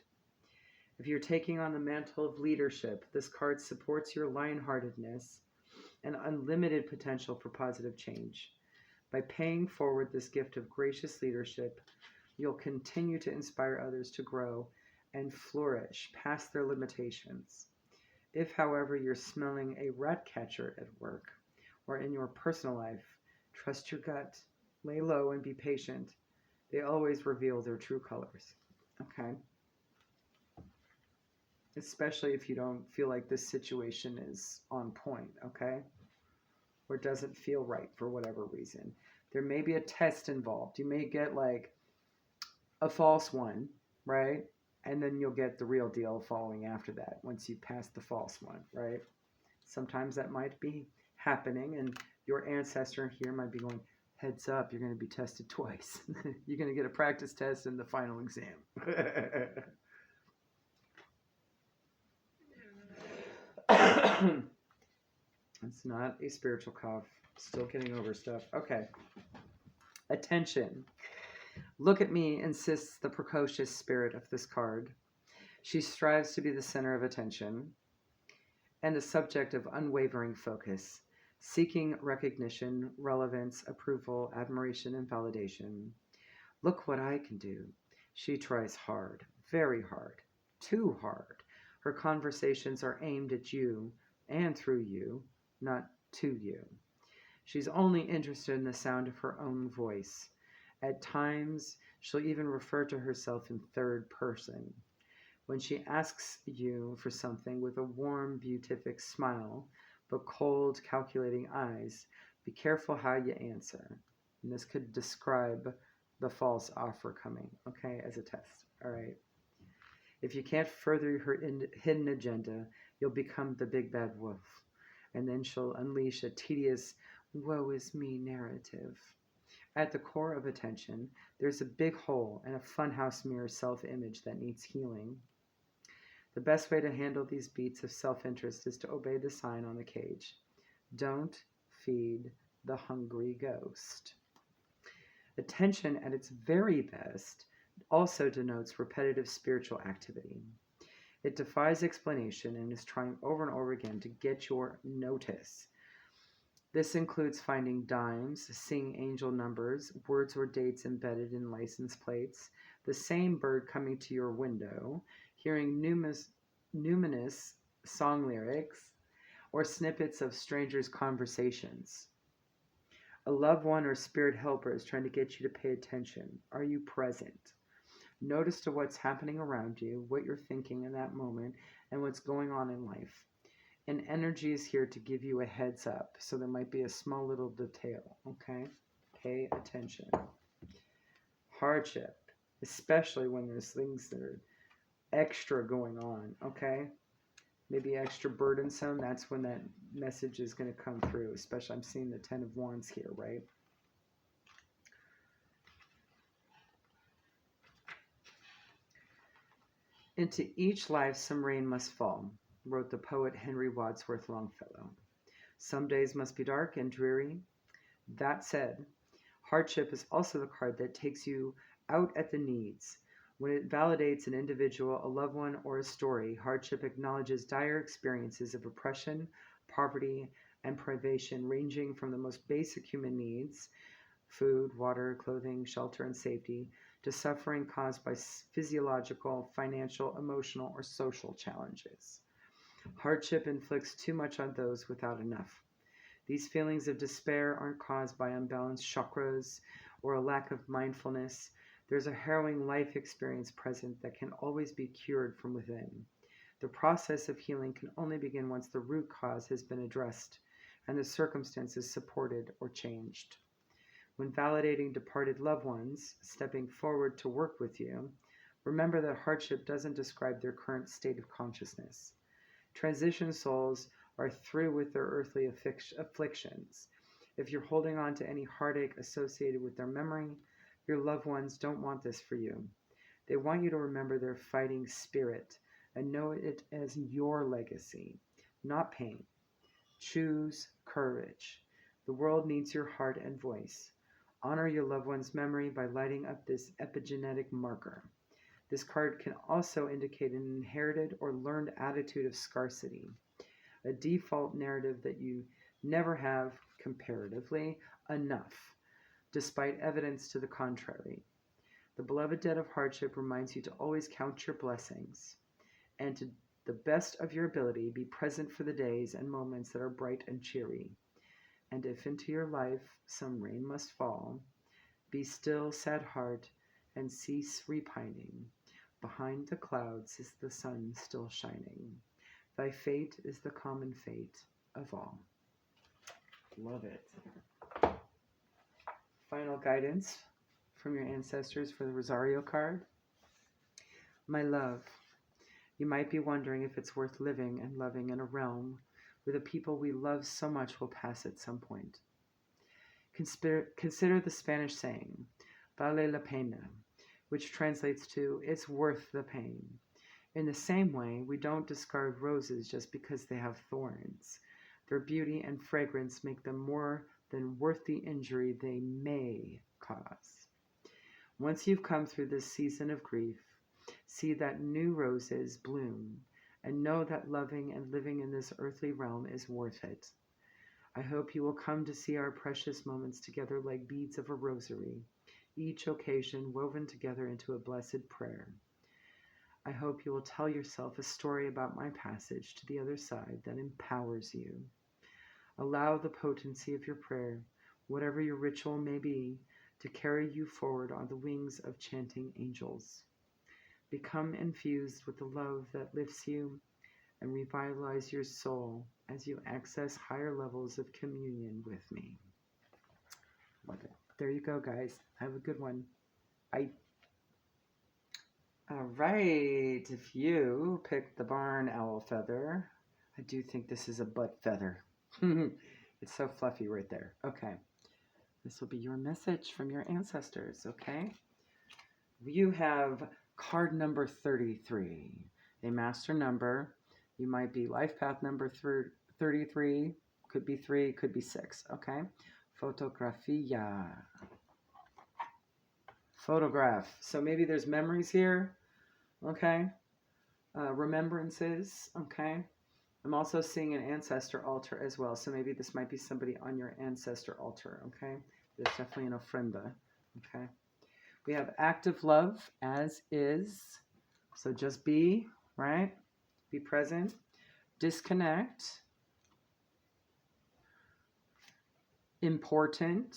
If you're taking on the mantle of leadership, this card supports your lightheartedness and unlimited potential for positive change. By paying forward this gift of gracious leadership, you'll continue to inspire others to grow and flourish past their limitations. If, however, you're smelling a rat catcher at work or in your personal life, trust your gut, lay low, and be patient. They always reveal their true colors. Okay? Especially if you don't feel like this situation is on point, okay? Or doesn't feel right for whatever reason. There may be a test involved. You may get like a false one, right? And then you'll get the real deal following after that once you pass the false one, right? Sometimes that might be happening, and your ancestor here might be going, heads up, you're going to be tested twice. You're going to get a practice test and the final exam. It's not a spiritual cough. Still getting over stuff. Okay. Attention. Look at me, insists the precocious spirit of this card. She strives to be the center of attention and the subject of unwavering focus. seeking recognition, relevance, approval, admiration, and validation. Look what I can do. She tries hard, very hard, too hard. Her conversations are aimed at you and through you, not to you. She's only interested in the sound of her own voice. At times, she'll even refer to herself in third person. When she asks you for something with a warm, beatific smile, but cold, calculating eyes, be careful how you answer. And this could describe the false offer coming, okay, as a test. All right. If you can't further her hidden agenda, you'll become the big bad wolf. And then she'll unleash a tedious, woe is me narrative. At the core of attention, there's a big hole and a funhouse mirror self-image that needs healing. The best way to handle these beats of self-interest is to obey the sign on the cage. Don't feed the hungry ghost. Attention at its very best also denotes repetitive spiritual activity. It defies explanation and is trying over and over again to get your notice. This includes finding dimes, seeing angel numbers, words or dates embedded in license plates, the same bird coming to your window, hearing numinous song lyrics, or snippets of strangers' conversations. A loved one or spirit helper is trying to get you to pay attention. Are you present? Notice to what's happening around you, what you're thinking in that moment, and what's going on in life. And energy is here to give you a heads up, so there might be a small little detail, okay? Pay attention. Hardship, especially when there's things that are extra going on, okay? Maybe extra burdensome, that's when that message is going to come through, especially I'm seeing the Ten of Wands here, right? Into each life some rain must fall, wrote the poet Henry Wadsworth Longfellow. Some days must be dark and dreary. That said, hardship is also the card that takes you out at the needs. When it validates an individual, a loved one, or a story, hardship acknowledges dire experiences of oppression, poverty, and privation, ranging from the most basic human needs, food, water, clothing, shelter, and safety, to suffering caused by physiological, financial, emotional, or social challenges. Hardship inflicts too much on those without enough. These feelings of despair aren't caused by unbalanced chakras or a lack of mindfulness. There's a harrowing life experience present that can always be cured from within. The process of healing can only begin once the root cause has been addressed and the circumstances supported or changed. When validating departed loved ones, stepping forward to work with you, remember that hardship doesn't describe their current state of consciousness. Transition souls are through with their earthly afflictions. If you're holding on to any heartache associated with their memory, your loved ones don't want this for you. They want you to remember their fighting spirit and know it as your legacy, not pain. Choose courage. The world needs your heart and voice. Honor your loved one's memory by lighting up this epigenetic marker. This card can also indicate an inherited or learned attitude of scarcity, a default narrative that you never have, comparatively, enough, despite evidence to the contrary. The beloved debt of hardship reminds you to always count your blessings, and to the best of your ability, be present for the days and moments that are bright and cheery. And if into your life some rain must fall, be still, sad heart, and cease repining. Behind the clouds is the sun still shining. Thy fate is the common fate of all. Love it. Final guidance from your ancestors for the Rosario card. My love, you might be wondering if it's worth living and loving in a realm where the people we love so much will pass at some point. Consider the Spanish saying, vale la pena, which translates to, it's worth the pain. In the same way, we don't discard roses just because they have thorns. Their beauty and fragrance make them more than worth the injury they may cause. Once you've come through this season of grief, see that new roses bloom, and know that loving and living in this earthly realm is worth it. I hope you will come to see our precious moments together like beads of a rosary, each occasion woven together into a blessed prayer. I hope you will tell yourself a story about my passage to the other side that empowers you. Allow the potency of your prayer, whatever your ritual may be, to carry you forward on the wings of chanting angels. Become infused with the love that lifts you and revitalize your soul as you access higher levels of communion with me. Okay. There you go, guys. Have a good one. Bye. All right. If you picked the barn owl feather, I do think this is a butt feather. It's so fluffy right there. Okay. This will be your message from your ancestors, okay? You have card number 33, a master number. You might be life path number 33, could be 3, could be 6, okay? Fotografia. Photograph. So maybe there's memories here, okay? Remembrances, okay? I'm also seeing an ancestor altar as well. So maybe this might be somebody on your ancestor altar, okay? There's definitely an ofrenda, okay? We have active love as is. So just be, right? Be present. Disconnect. Important.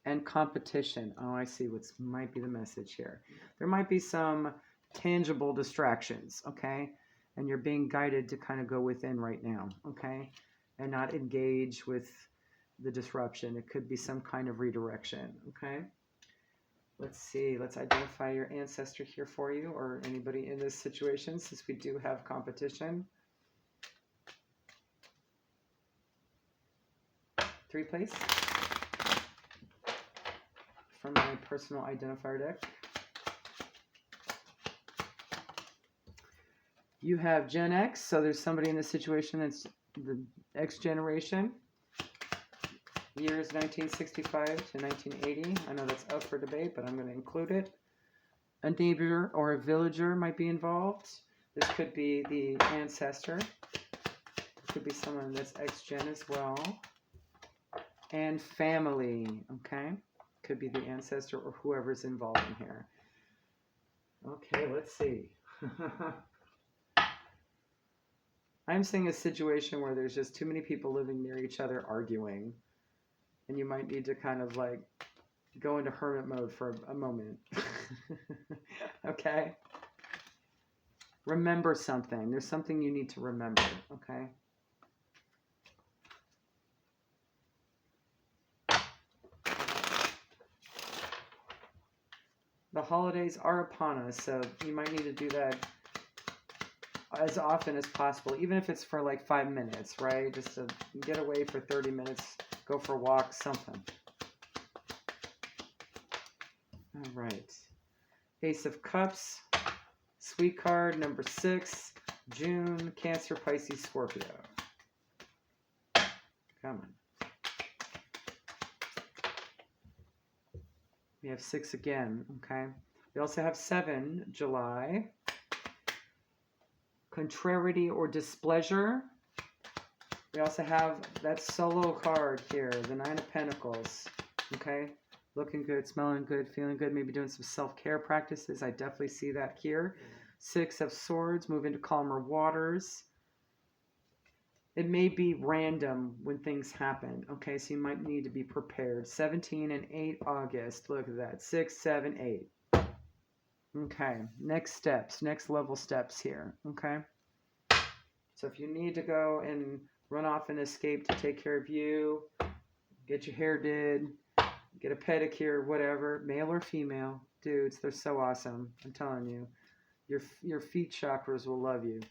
And competition. Oh, I see what might be the message here. There might be some tangible distractions, okay? And you're being guided to kind of go within right now, okay? And not engage with the disruption. It could be some kind of redirection, okay? Let's see. Let's identify your ancestor here for you, or anybody in this situation, since we do have competition. 3, please. From my personal identifier deck. You have Gen X, so there's somebody in this situation that's the X generation. Years 1965 to 1980. I know that's up for debate, but I'm going to include it. A neighbor or a villager might be involved. This could be the ancestor. It could be someone that's X-Gen as well. And family, okay? Could be the ancestor or whoever's involved in here. Okay, let's see. I'm seeing a situation where there's just too many people living near each other arguing. And you might need to kind of like go into hermit mode for a moment. Okay? Remember something. There's something you need to remember, okay? The holidays are upon us, so you might need to do that as often as possible, even if it's for like 5 minutes, right? Just to get away for 30 minutes, go for a walk, something. All right. Ace of Cups, sweet card, number 6, June, Cancer, Pisces, Scorpio. Come on. We have 6 again, okay? We also have 7, July. Contrariety or displeasure. We also have that solo card here, the 9 of Pentacles, okay? Looking good, smelling good, feeling good, maybe doing some self-care practices. I definitely see that here. 6 of Swords, move into calmer waters. It may be random when things happen, okay? So you might need to be prepared. 17 and 8 August, look at that. 6, 7, 8. Okay, next steps, next level steps here, okay? So if you need to go and run off and escape to take care of you, get your hair did, get a pedicure, whatever, male or female, dudes, they're so awesome, I'm telling you. Your feet chakras will love you.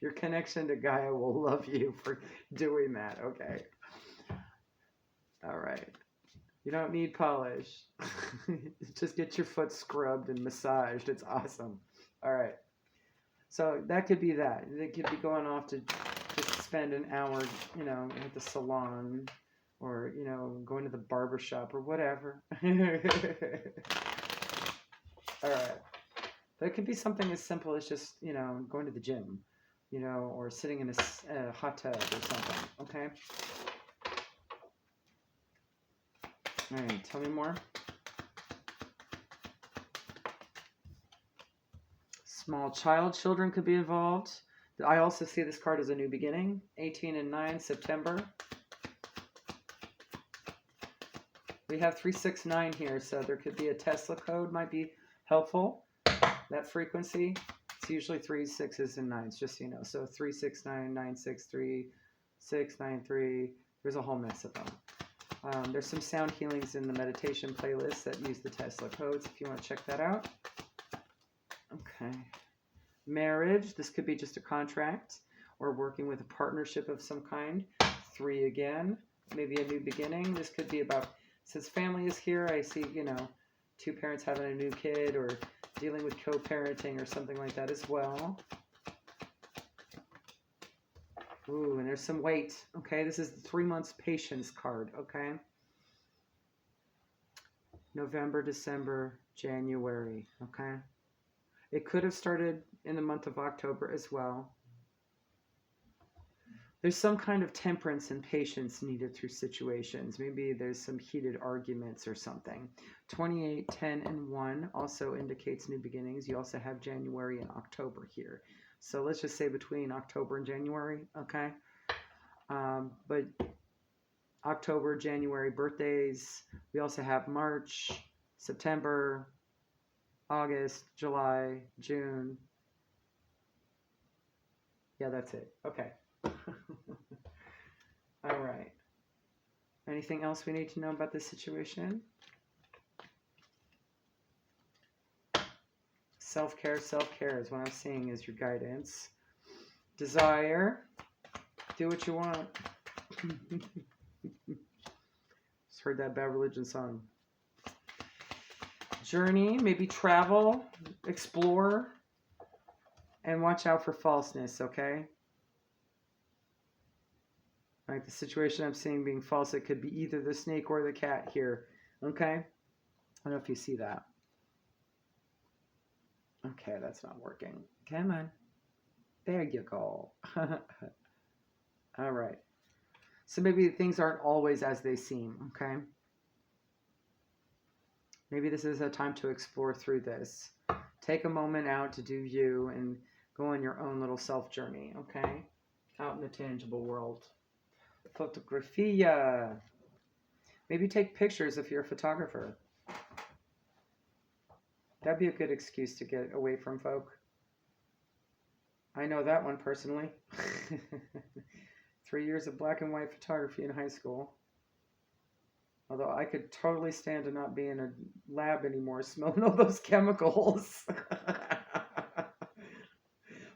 Your connection to Gaia will love you for doing that, okay? All right. You don't need polish. Just get your foot scrubbed and massaged. It's awesome. All right. So that could be that. They could be going off to just spend an hour, you know, at the salon or, you know, going to the barber shop or whatever. All right. But it could be something as simple as just, you know, going to the gym you know, or sitting in a hot tub or something, okay? All right, tell me more. Small child, children could be involved. I also see this card as a new beginning. 18 and 9, September. We have 369 here, so there could be a Tesla code might be helpful. That frequency, it's usually 3, 6s, and 9s, just so you know. So 369, 963, 693. There's a whole mess of them. There's some sound healings in the meditation playlist that use the Tesla codes if you want to check that out. Okay. Marriage, this could be just a contract or working with a partnership of some kind. 3 again, maybe a new beginning. This could be about, since family is here, I see, you know, 2 parents having a new kid or dealing with co-parenting or something like that as well. Ooh, and there's some weight. Okay, this is the 3 months patience card, okay? November, December, January, okay? It could have started in the month of October as well. There's some kind of temperance and patience needed through situations. Maybe there's some heated arguments or something. 28, 10, and 1 also indicates new beginnings. You also have January and October here. So let's just say between October and January, okay? But October, January birthdays. We also have March, September, August, July, June. Yeah, that's it. Okay. All right. Anything else we need to know about this situation? Self-care is what I'm seeing as your guidance. Desire. Do what you want. Just heard that Bad Religion song. Journey, maybe travel, explore, and watch out for falseness, okay? Like the situation I'm seeing being false, it could be either the snake or the cat here, okay? I don't know if you see that. Okay, that's not working. Come on. There you go. All right. So maybe things aren't always as they seem, okay? Maybe this is a time to explore through this. Take a moment out to do you and go on your own little self journey, okay? Out in the tangible world. Photografia. Maybe take pictures if you're a photographer. That'd be a good excuse to get away from folk. I know that one personally. 3 years of black and white photography in high school. Although I could totally stand to not be in a lab anymore smelling all those chemicals.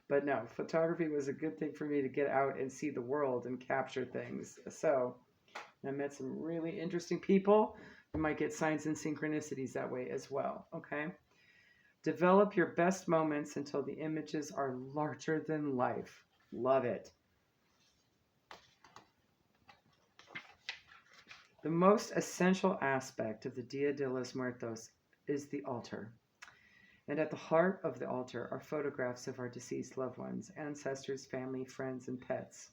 But no, photography was a good thing for me to get out and see the world and capture things. So I met some really interesting people. You might get signs and synchronicities that way as well, okay? Develop your best moments until the images are larger than life. Love it. The most essential aspect of the Dia de los Muertos is the altar. And at the heart of the altar are photographs of our deceased loved ones, ancestors, family, friends, and pets.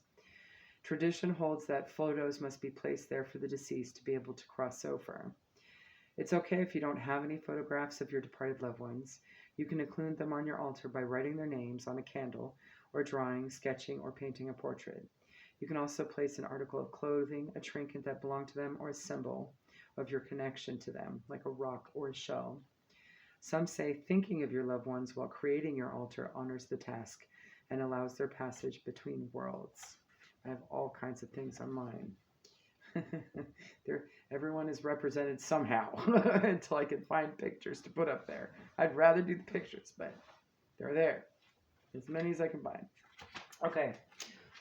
Tradition holds that photos must be placed there for the deceased to be able to cross over. It's okay if you don't have any photographs of your departed loved ones. You can include them on your altar by writing their names on a candle, or drawing, sketching, or painting a portrait. You can also place an article of clothing, a trinket that belonged to them, or a symbol of your connection to them, like a rock or a shell. Some say thinking of your loved ones while creating your altar honors the task and allows their passage between worlds. I have all kinds of things on mine. Everyone is represented somehow until I can find pictures to put up there. I'd rather do the pictures, but they're there. As many as I can find. Okay.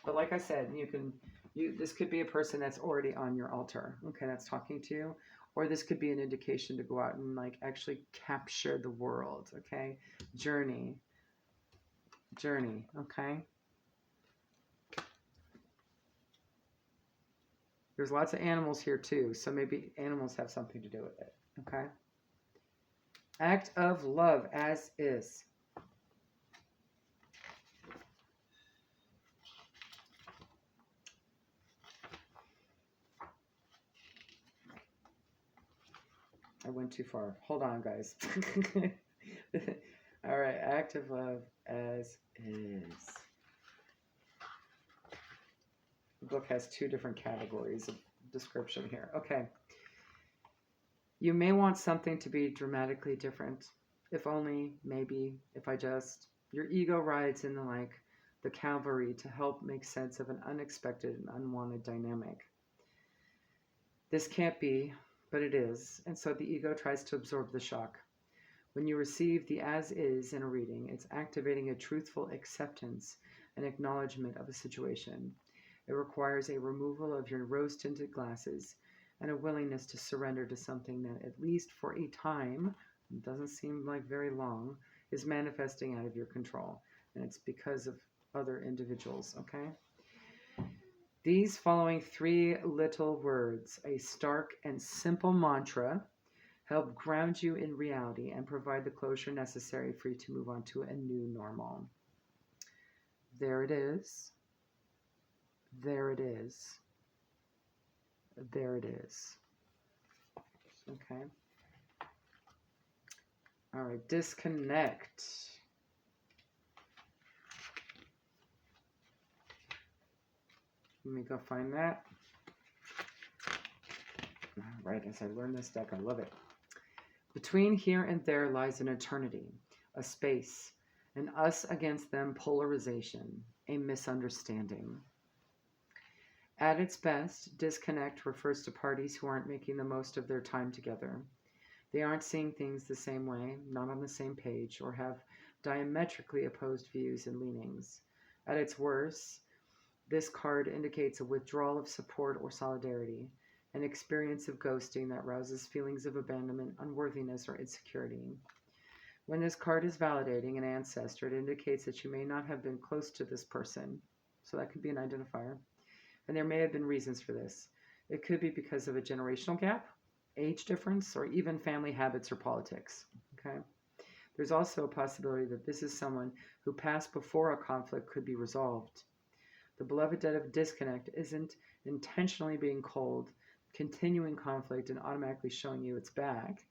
But like I said, this could be a person that's already on your altar, okay, that's talking to you, or this could be an indication to go out and like actually capture the world, okay? Journey, okay? There's lots of animals here too, so maybe animals have something to do with it, okay? Act of love as is. I went too far. Hold on, guys. All right, active love as is. The book has 2 different categories of description here. Okay. You may want something to be dramatically different. If only, maybe, if I just. Your ego rides in the cavalry to help make sense of an unexpected and unwanted dynamic. This can't be, but it is, and so the ego tries to absorb the shock. When you receive the as is in a reading, it's activating a truthful acceptance and acknowledgement of a situation. It requires a removal of your rose-tinted glasses and a willingness to surrender to something that, at least for a time, it doesn't seem like very long, is manifesting out of your control. And it's because of other individuals, okay? These following 3 little words, a stark and simple mantra, help ground you in reality and provide the closure necessary for you to move on to a new normal. There it is. There it is. There it is. Okay. All right, disconnect. Let me go find that. All right, as I learn this deck, I love it. Between here and there lies an eternity, a space, an us against them polarization, a misunderstanding. At its best, disconnect refers to parties who aren't making the most of their time together. They aren't seeing things the same way, not on the same page, or have diametrically opposed views and leanings. At its worst, this card indicates a withdrawal of support or solidarity, an experience of ghosting that rouses feelings of abandonment, unworthiness, or insecurity. When this card is validating an ancestor, it indicates that you may not have been close to this person, so that could be an identifier. And there may have been reasons for this. It could be because of a generational gap, age difference, or even family habits or politics. Okay. There's also a possibility that this is someone who passed before a conflict could be resolved. The beloved dead of disconnect isn't intentionally being cold, continuing conflict, and automatically showing you its back.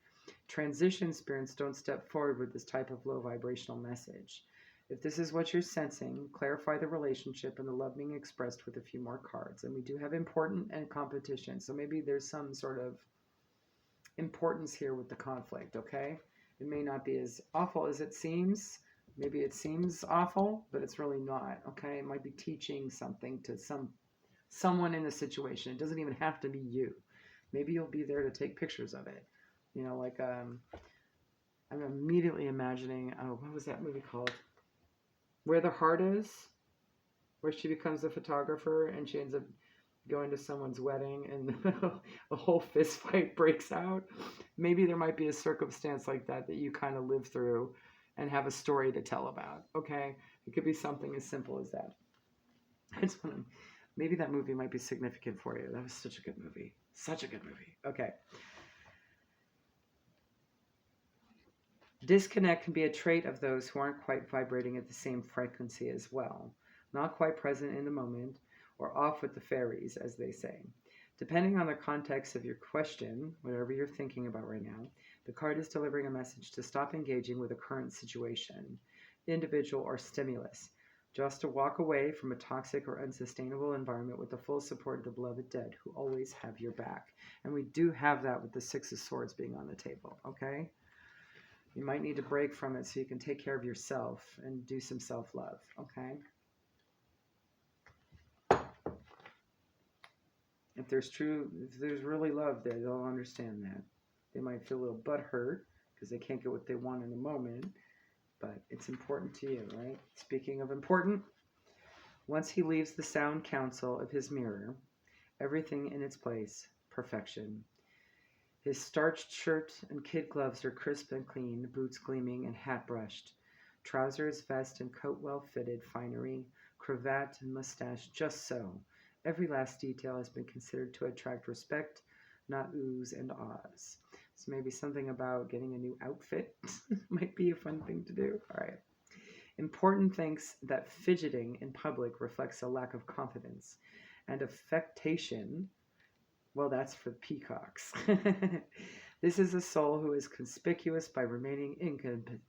Transition spirits don't step forward with this type of low vibrational message. If this is what you're sensing, clarify the relationship and the love being expressed with a few more cards. And we do have important and competition, so maybe there's some sort of importance here with the conflict, okay? It may not be as awful as it seems. Maybe it seems awful, but it's really not, okay? It might be teaching something to someone in the situation. It doesn't even have to be you. Maybe you'll be there to take pictures of it. You know, like I'm immediately imagining, what was that movie called? Where the Heart Is, where she becomes a photographer and she ends up going to someone's wedding and a whole fist fight breaks out. Maybe there might be a circumstance like that you kind of live through and have a story to tell about, okay? It could be something as simple as that. Maybe that movie might be significant for you. That was such a good movie. Such a good movie. Okay. Disconnect can be a trait of those who aren't quite vibrating at the same frequency as well, not quite present in the moment, or off with the fairies, as they say. Depending on the context of your question, whatever you're thinking about right now, the card is delivering a message to stop engaging with a current situation, individual, or stimulus, just to walk away from a toxic or unsustainable environment with the full support of the beloved dead who always have your back. And we do have that with the Six of Swords being on the table, okay? You might need to break from it so you can take care of yourself and do some self-love, okay? If there's really love there, they'll understand that. They might feel a little butthurt because they can't get what they want in the moment, but it's important to you, right? Speaking of important, once he leaves the sound counsel of his mirror, everything in its place, perfection. His starched shirt and kid gloves are crisp and clean, boots gleaming and hat brushed. Trousers, vest, and coat well fitted, finery, cravat, and mustache just so. Every last detail has been considered to attract respect, not oohs and ahs. So maybe something about getting a new outfit might be a fun thing to do. All right. Important thinks that fidgeting in public reflects a lack of confidence and affectation Well, that's for peacocks. This is a soul who is conspicuous by remaining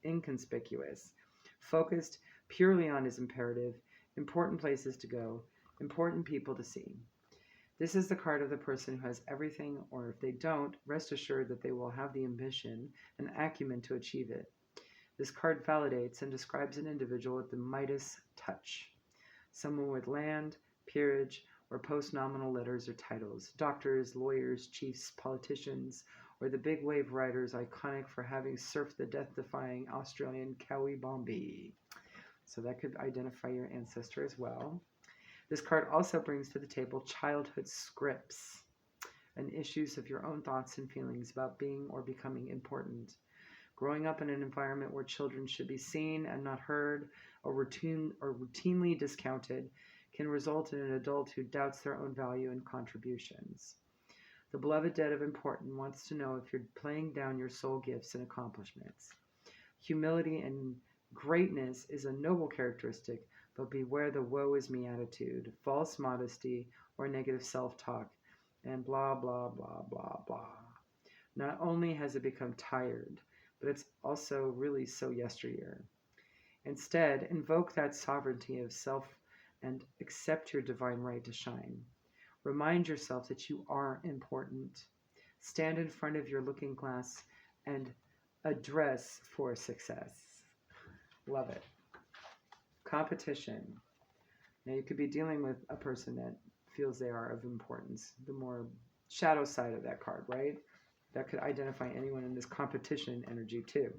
inconspicuous, focused purely on his imperative, important places to go, important people to see. This is the card of the person who has everything, or if they don't, rest assured that they will have the ambition and acumen to achieve it. This card validates and describes an individual with the Midas touch. Someone with land, peerage, or post-nominal letters or titles. Doctors, lawyers, chiefs, politicians, or the big wave riders iconic for having surfed the death-defying Australian Cowie Bombay. So that could identify your ancestor as well. This card also brings to the table childhood scripts and issues of your own thoughts and feelings about being or becoming important. Growing up in an environment where children should be seen and not heard, or routinely discounted, can result in an adult who doubts their own value and contributions. The beloved dead of important wants to know if you're playing down your soul gifts and accomplishments. Humility and greatness is a noble characteristic, but beware the woe is me attitude, false modesty, or negative self-talk, and blah, blah, blah, blah, blah. Not only has it become tired, but it's also really so yesteryear. Instead, invoke that sovereignty of self and accept your divine right to shine. Remind yourself that you are important. Stand in front of your looking glass and address for success. Love it. Competition. Now you could be dealing with a person that feels they are of importance. The more shadow side of that card, right? That could identify anyone in this competition energy too.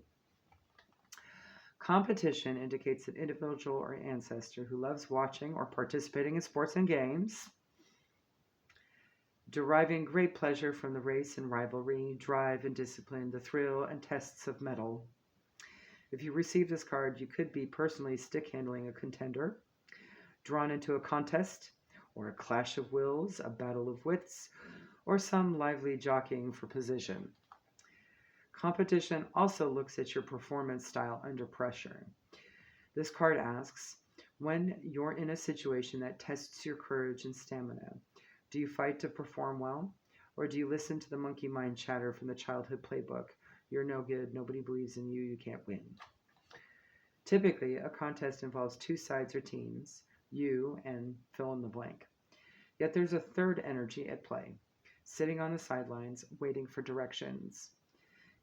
Competition indicates an individual or ancestor who loves watching or participating in sports and games, deriving great pleasure from the race and rivalry, drive and discipline, the thrill and tests of mettle. If you receive this card, you could be personally stick-handling a contender, drawn into a contest, or a clash of wills, a battle of wits, or some lively jockeying for position. Competition also looks at your performance style under pressure. This card asks, when you're in a situation that tests your courage and stamina, do you fight to perform well, or do you listen to the monkey mind chatter from the childhood playbook? You're no good, nobody believes in you, you can't win. Typically, a contest involves two sides or teams, you and fill in the blank. Yet there's a third energy at play, sitting on the sidelines, waiting for directions.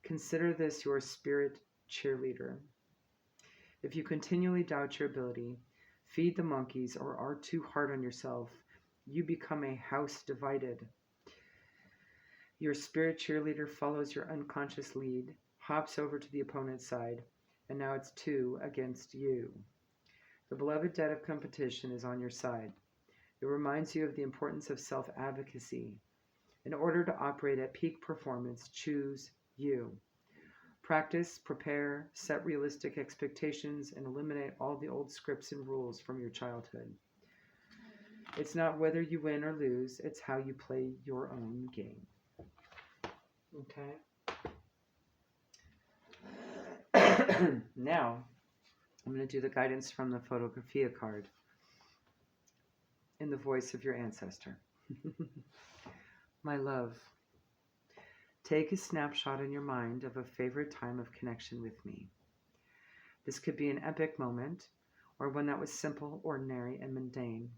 Consider this your spirit cheerleader. If you continually doubt your ability, feed the monkeys, or are too hard on yourself, you become a house divided. Your spirit cheerleader follows your unconscious lead, hops over to the opponent's side, and now it's 2 against you. The beloved dead of competition is on your side. It reminds you of the importance of self-advocacy. In order to operate at peak performance, choose you. Practice, prepare, set realistic expectations, and eliminate all the old scripts and rules from your childhood. It's not whether you win or lose, it's how you play your own game. Okay? Now, I'm going to do the guidance from the Photographia card in the voice of your ancestor. My love, take a snapshot in your mind of a favorite time of connection with me. This could be an epic moment, or one that was simple, ordinary, and mundane.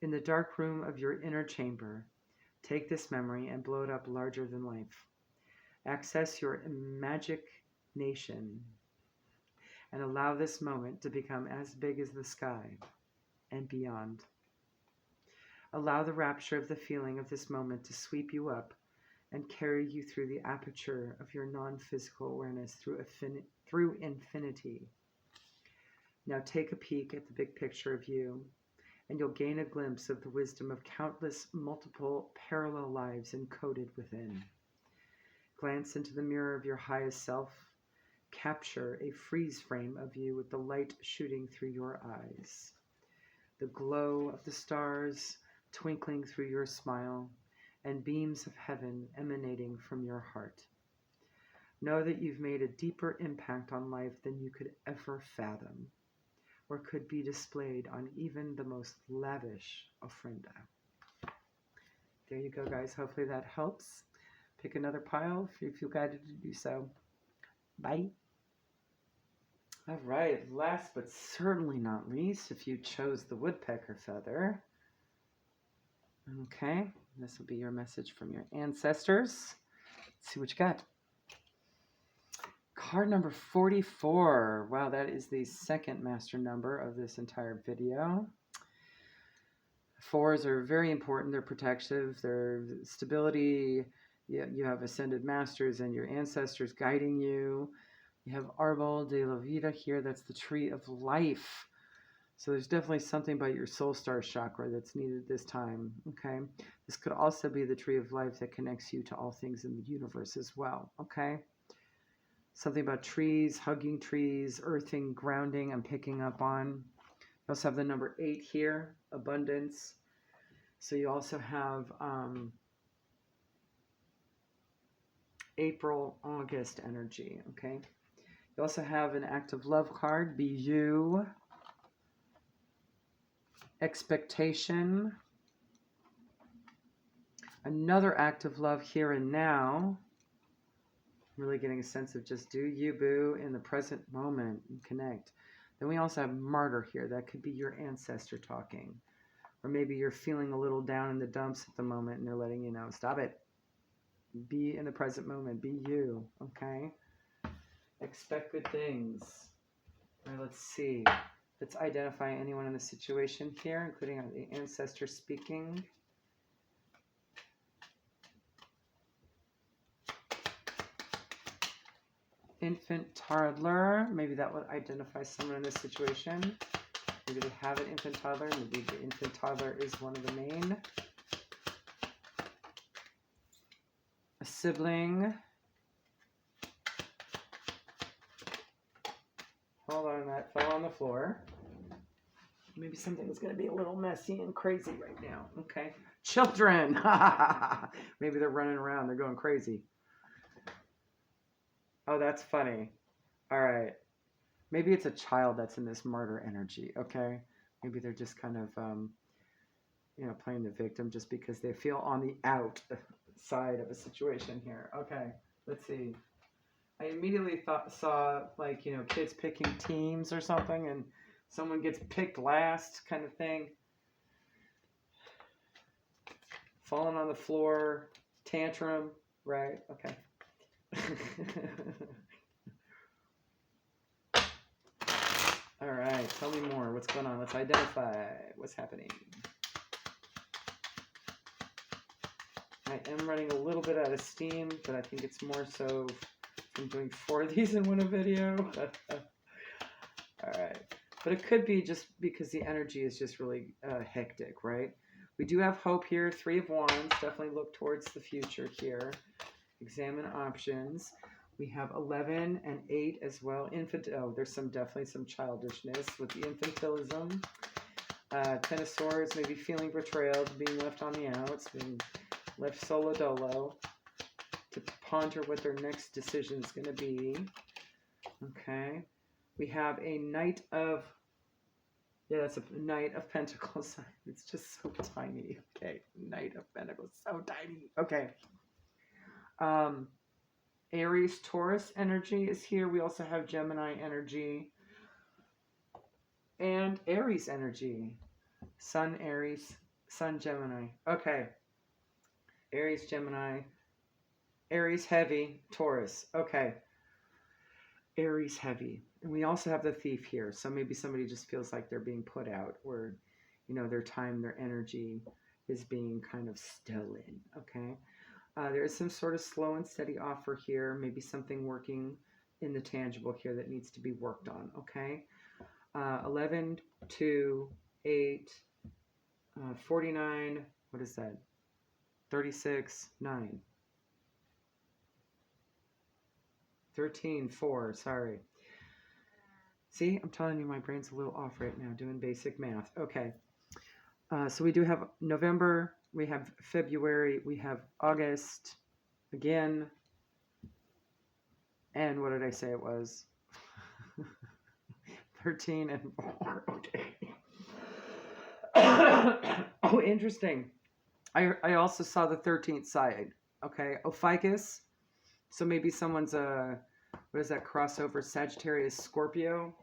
In the dark room of your inner chamber, take this memory and blow it up larger than life. Access your imagination and allow this moment to become as big as the sky and beyond. Allow the rapture of the feeling of this moment to sweep you up and carry you through the aperture of your non-physical awareness through infinity. Now take a peek at the big picture of you, and you'll gain a glimpse of the wisdom of countless multiple parallel lives encoded within. Glance into the mirror of your highest self. Capture a freeze frame of you with the light shooting through your eyes. The glow of the stars twinkling through your smile, and beams of heaven emanating from your heart. Know that you've made a deeper impact on life than you could ever fathom, or could be displayed on even the most lavish ofrenda. There you go, guys. Hopefully that helps. Pick another pile if you feel guided to do so. Bye. All right, last but certainly not least, if you chose the woodpecker feather, okay, this will be your message from your ancestors. Let's see what you got. Card number 44. Wow, that is the second master number of this entire video. Fours are very important. They're protective. They're stability. You have ascended masters and your ancestors guiding you. You have Arbol de la Vida here. That's the tree of life. So there's definitely something about your soul star chakra that's needed this time. Okay. This could also be the tree of life that connects you to all things in the universe as well. Okay. Something about trees, hugging trees, earthing, grounding, I'm picking up on. You also have the number 8 here, abundance. So you also have April, August energy, okay? You also have an active love card, be you, expectation, another active love here and now. Really getting a sense of just do you, boo, in the present moment and connect. Then we also have martyr here. That could be your ancestor talking. Or maybe you're feeling a little down in the dumps at the moment and they're letting you know, stop it. Be in the present moment. Be you, okay? Expect good things. All right, let's see. Let's identify anyone in the situation here, including the ancestor speaking. Infant toddler, maybe that would identify someone in this situation. Maybe they have an infant toddler, maybe the infant toddler is one of the main. A sibling. Hold on, that fell on the floor. Maybe something's going to be a little messy and crazy right now. Okay. Children. Maybe they're running around, they're going crazy. Oh, that's funny. All right. Maybe it's a child that's in this martyr energy, okay? Maybe they're just kind of, playing the victim just because they feel on the outside of a situation here. Okay, let's see. I immediately saw, kids picking teams or something, and someone gets picked last kind of thing. Falling on the floor, tantrum, right? Okay. All right, tell me more. What's going on? Let's identify what's happening. I am running a little bit out of steam, but I think it's more so from doing 4 of these in one video. All right, but it could be just because the energy is just really hectic, right? We do have hope here. 3 of Wands. Definitely look towards the future here. Examine options. We have 11 and 8 as well. There's definitely some childishness with the infantilism. 10 of Swords, maybe feeling betrayal, being left on the outs, being left solo dolo, to ponder what their next decision is going to be. Okay. We have a Knight of, that's a Knight of Pentacles. It's just so tiny. Okay. Knight of Pentacles, so tiny. Okay. Aries, Taurus energy is here. We also have Gemini energy and Aries energy. Sun, Aries, Sun, Gemini. Okay. Aries, Gemini. Aries, heavy, Taurus. Okay. Aries, heavy. And we also have the Thief here. So maybe somebody just feels like they're being put out, or, their time, their energy is being kind of stolen. Okay. There is some sort of slow and steady offer here. Maybe something working in the tangible here that needs to be worked on. Okay. 11, 2, 8, 49. What is that? 36, 9. 13, 4. Sorry. See, I'm telling you, my brain's a little off right now doing basic math. Okay. So we do have November, we have February, we have August again. And what did I say it was? 13 and 4. Okay. Oh, interesting. I also saw the 13th side. Okay, Ophiuchus. So maybe someone's what is that crossover? Sagittarius Scorpio,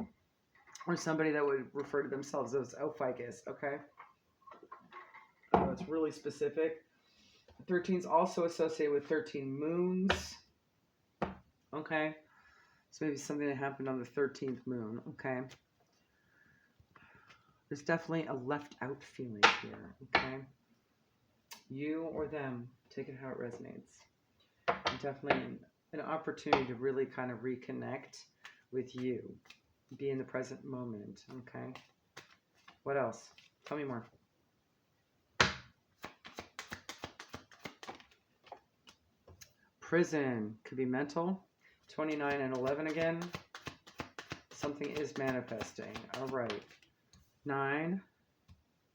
or somebody that would refer to themselves as Ophiuchus. Okay, it's really specific. 13 is also associated with 13 moons. Okay, so maybe something that happened on the 13th moon. Okay, there's definitely a left out feeling here. Okay, you or them, take it how it resonates. And definitely an opportunity to really kind of reconnect with you, be in the present moment. Okay, what else? Tell me more. Prison could be mental. 29 and 11 again. Something is manifesting. All right. 9.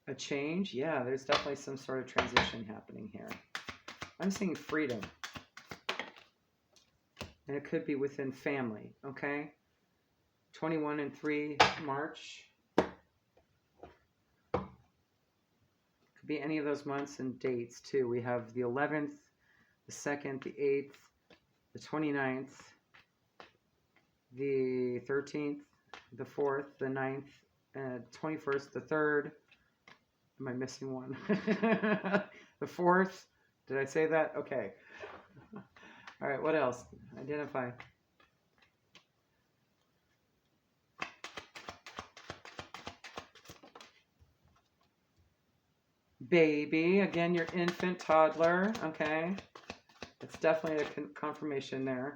A change. Yeah, there's definitely some sort of transition happening here. I'm seeing freedom. And it could be within family. Okay. 21 and 3 March. Could be any of those months and dates too. We have the 11th, the 2nd, the 8th, the 29th, the 13th, the 4th, the 9th, 21st, the 3rd. Am I missing one? The 4th. Did I say that? Okay. All right, what else? Identify. Baby. Again, your infant, toddler. Okay. It's definitely a confirmation there.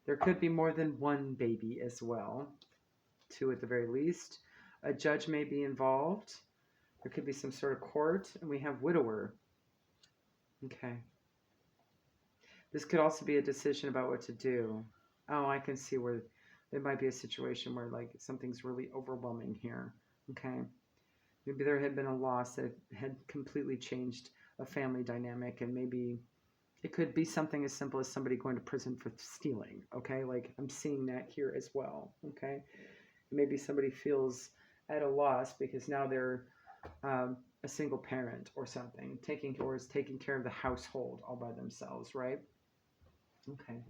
There could be more than one baby as well. 2 at the very least. A judge may be involved. There could be some sort of court. And we have widower. Okay. This could also be a decision about what to do. Oh, I can see where there might be a situation where like something's really overwhelming here. Okay. Maybe there had been a loss that had completely changed a family dynamic, and maybe it could be something as simple as somebody going to prison for stealing. Okay. Like I'm seeing that here as well. Okay. Maybe somebody feels at a loss because now they're a single parent or something, taking care of the household all by themselves, right? Okay.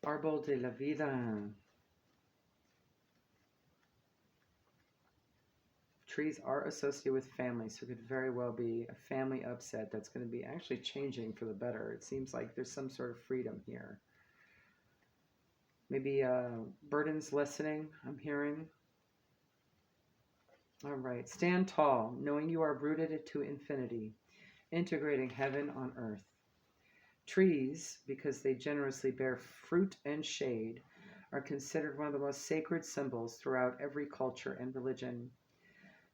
Árbol de la vida. Trees are associated with family, so it could very well be a family upset that's going to be actually changing for the better. It seems like there's some sort of freedom here. Maybe burdens lessening, I'm hearing. All right. Stand tall, knowing you are rooted to infinity, integrating heaven on earth. Trees, because they generously bear fruit and shade, are considered one of the most sacred symbols throughout every culture and religion.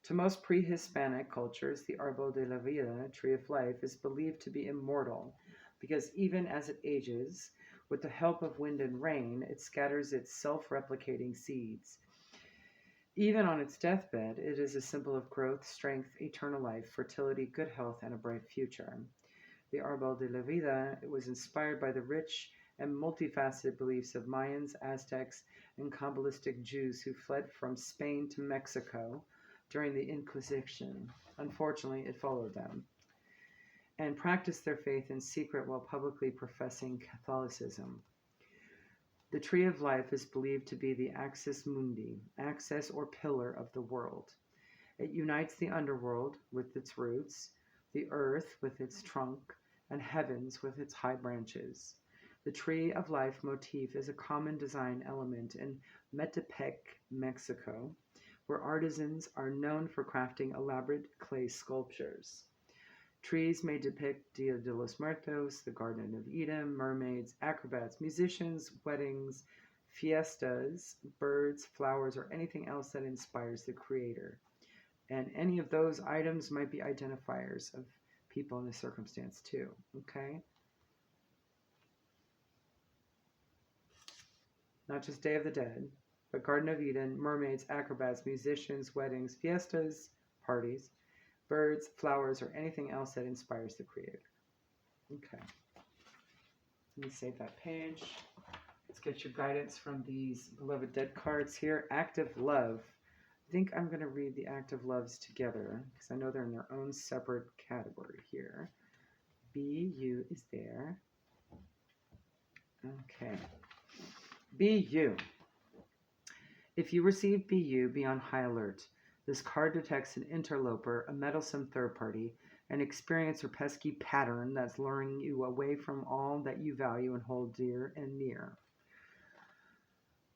To most pre-Hispanic cultures, the Árbol de la Vida, tree of life, is believed to be immortal because even as it ages, with the help of wind and rain, it scatters its self-replicating seeds. Even on its deathbed, it is a symbol of growth, strength, eternal life, fertility, good health, and a bright future. The Árbol de la Vida was inspired by the rich and multifaceted beliefs of Mayans, Aztecs, and Kabbalistic Jews who fled from Spain to Mexico during the Inquisition. Unfortunately, it followed them, and practiced their faith in secret while publicly professing Catholicism. The Tree of Life is believed to be the axis mundi, axis or pillar of the world. It unites the underworld with its roots, the earth with its trunk, and heavens with its high branches. The Tree of Life motif is a common design element in Metepec, Mexico, where artisans are known for crafting elaborate clay sculptures. Trees may depict Dia de los Muertos, the Garden of Eden, mermaids, acrobats, musicians, weddings, fiestas, birds, flowers, or anything else that inspires the creator. And any of those items might be identifiers of people in the circumstance too, okay? Not just Day of the Dead, but Garden of Eden, mermaids, acrobats, musicians, weddings, fiestas, parties, birds, flowers, or anything else that inspires the creator. Okay. Let me save that page. Let's get your guidance from these beloved dead cards here. Active love. think I'm going to read the active loves together because I know they're in their own separate category here. BU is there. Okay. BU. If you receive BU, be on high alert. This card detects an interloper, a meddlesome third party, an experience or pesky pattern that's luring you away from all that you value and hold dear and near.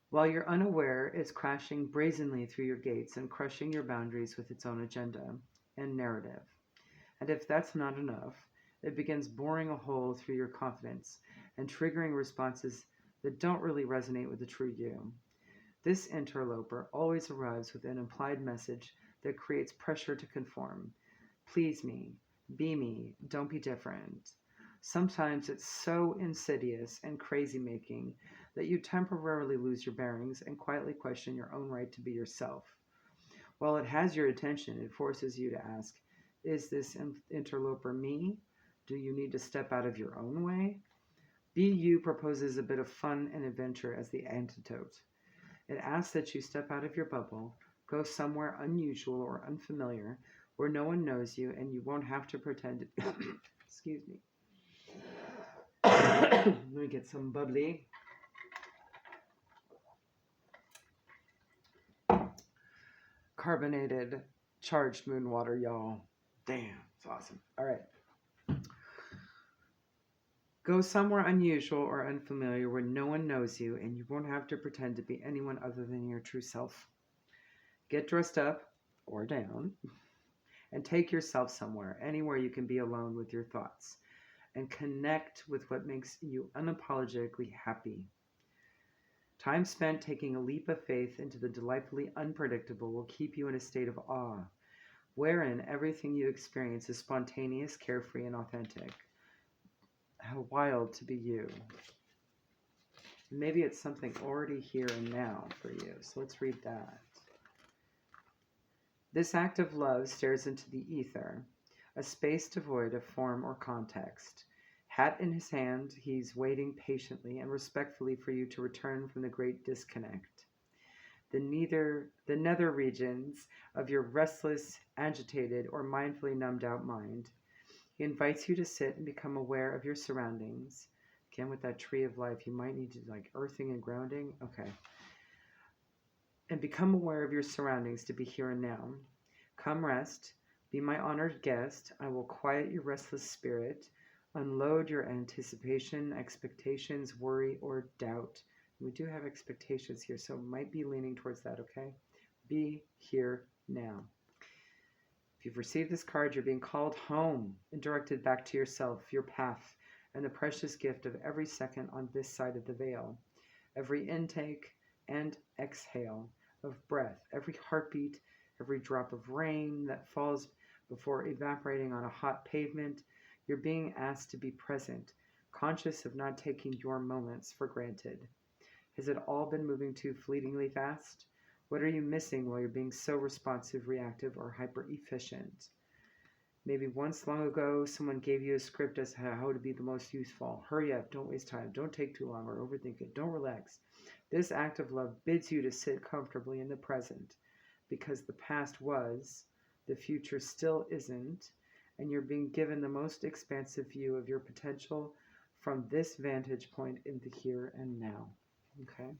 While you're unaware, it's crashing brazenly through your gates and crushing your boundaries with its own agenda and narrative. And if that's not enough, it begins boring a hole through your confidence and triggering responses that don't really resonate with the true you. This interloper always arrives with an implied message that creates pressure to conform. Please me, be me, don't be different. Sometimes it's so insidious and crazy-making that you temporarily lose your bearings and quietly question your own right to be yourself. While it has your attention, it forces you to ask, is this interloper me? Do you need to step out of your own way? BU proposes a bit of fun and adventure as the antidote. It asks that you step out of your bubble, go somewhere unusual or unfamiliar, where no one knows you and you won't have to pretend excuse me. Let me get some bubbly. Carbonated, charged moon water, y'all. Damn, it's awesome. All right. Go somewhere unusual or unfamiliar where no one knows you and you won't have to pretend to be anyone other than your true self. Get dressed up or down and take yourself somewhere, anywhere you can be alone with your thoughts and connect with what makes you unapologetically happy. Time spent taking a leap of faith into the delightfully unpredictable will keep you in a state of awe, wherein everything you experience is spontaneous, carefree, and authentic. How wild to be you. Maybe it's something already here and now for you. So let's read that. This act of love stares into the ether, a space devoid of form or context. Hat in his hand, he's waiting patiently and respectfully for you to return from the great disconnect. The nether regions of your restless, agitated, or mindfully numbed out mind. He invites you to sit and become aware of your surroundings. Again, with that tree of life, you might need to like earthing and grounding. Okay. And become aware of your surroundings to be here and now. Come rest. Be my honored guest. I will quiet your restless spirit. Unload your anticipation, expectations, worry, or doubt. We do have expectations here, so might be leaning towards that, okay? Be here now. If you've received this card, you're being called home and directed back to yourself, your path, and the precious gift of every second on this side of the veil. Every intake and exhale of breath, every heartbeat, every drop of rain that falls before evaporating on a hot pavement, you're being asked to be present, conscious of not taking your moments for granted. Has it all been moving too fleetingly fast? What are you missing while you're being so responsive, reactive, or hyper-efficient? Maybe once long ago, someone gave you a script as to how to be the most useful. Hurry up, don't waste time, don't take too long or overthink it, don't relax. This act of love bids you to sit comfortably in the present because the past was, the future still isn't, and you're being given the most expansive view of your potential from this vantage point in the here and now. Okay?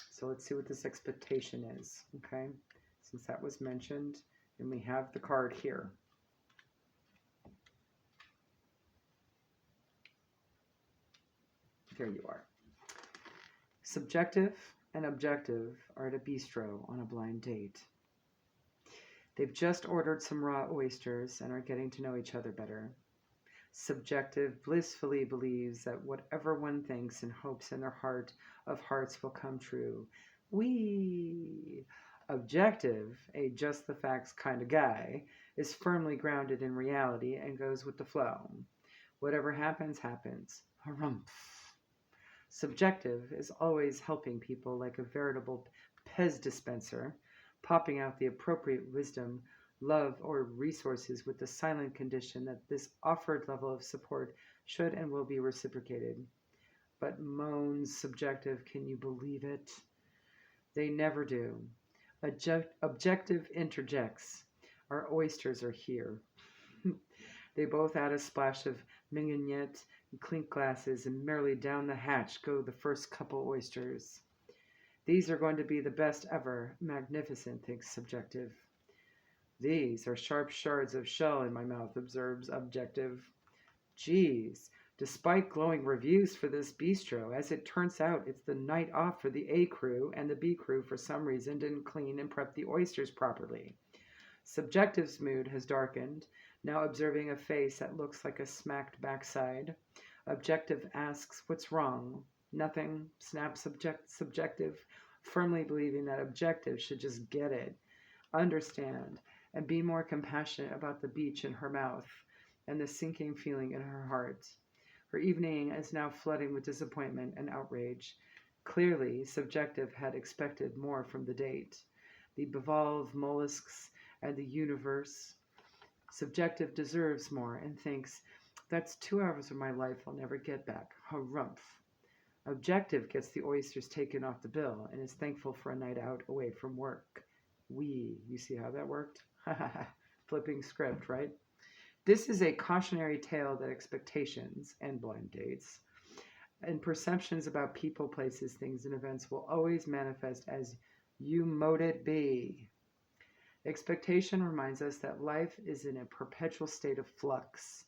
So let's see what this expectation is, okay? Since that was mentioned, and we have the card here. There you are. Subjective and objective are at a bistro on a blind date. They've just ordered some raw oysters and are getting to know each other better. Subjective blissfully believes that whatever one thinks and hopes in their heart of hearts will come true. Objective, a just the facts kind of guy, is firmly grounded in reality and goes with the flow. Whatever happens, happens. Harumph. Subjective is always helping people like a veritable Pez dispenser, popping out the appropriate wisdom, love, or resources with the silent condition that this offered level of support should and will be reciprocated. But moans subjective, can you believe it? They never do. Objective interjects. Our oysters are here. They both add a splash of mignonette and clink glasses, and merrily down the hatch go the first couple oysters. These are going to be the best ever. Magnificent, thinks Subjective. These are sharp shards of shell in my mouth, observes Objective. Geez, despite glowing reviews for this bistro, as it turns out, it's the night off for the A crew, and the B crew, for some reason, didn't clean and prep the oysters properly. Subjective's mood has darkened, now observing a face that looks like a smacked backside. Objective asks, what's wrong? Nothing, snaps Subjective, firmly believing that Objective should just get it, understand, and be more compassionate about the beach in her mouth and the sinking feeling in her heart. Her evening is now flooding with disappointment and outrage. Clearly, Subjective had expected more from the date. The bivalve mollusks and the universe. Subjective deserves more and thinks, that's 2 hours of my life I'll never get back. Harumph. Objective gets the oysters taken off the bill and is thankful for a night out away from work. You see how that worked? Flipping script, right? This is a cautionary tale that expectations and blind dates and perceptions about people, places, things, and events will always manifest as you mote it be. Expectation reminds us that life is in a perpetual state of flux.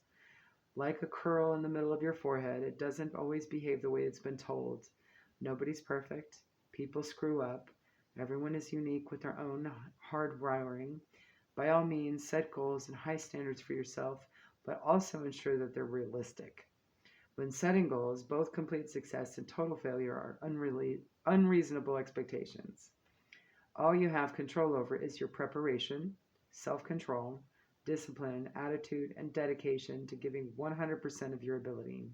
Like a curl in the middle of your forehead, it doesn't always behave the way it's been told. Nobody's perfect. People screw up. Everyone is unique with their own hard wiring. By all means, set goals and high standards for yourself, but also ensure that they're realistic. When setting goals, both complete success and total failure are unreasonable expectations. All you have control over is your preparation, self-control, discipline, attitude, and dedication to giving 100% of your ability.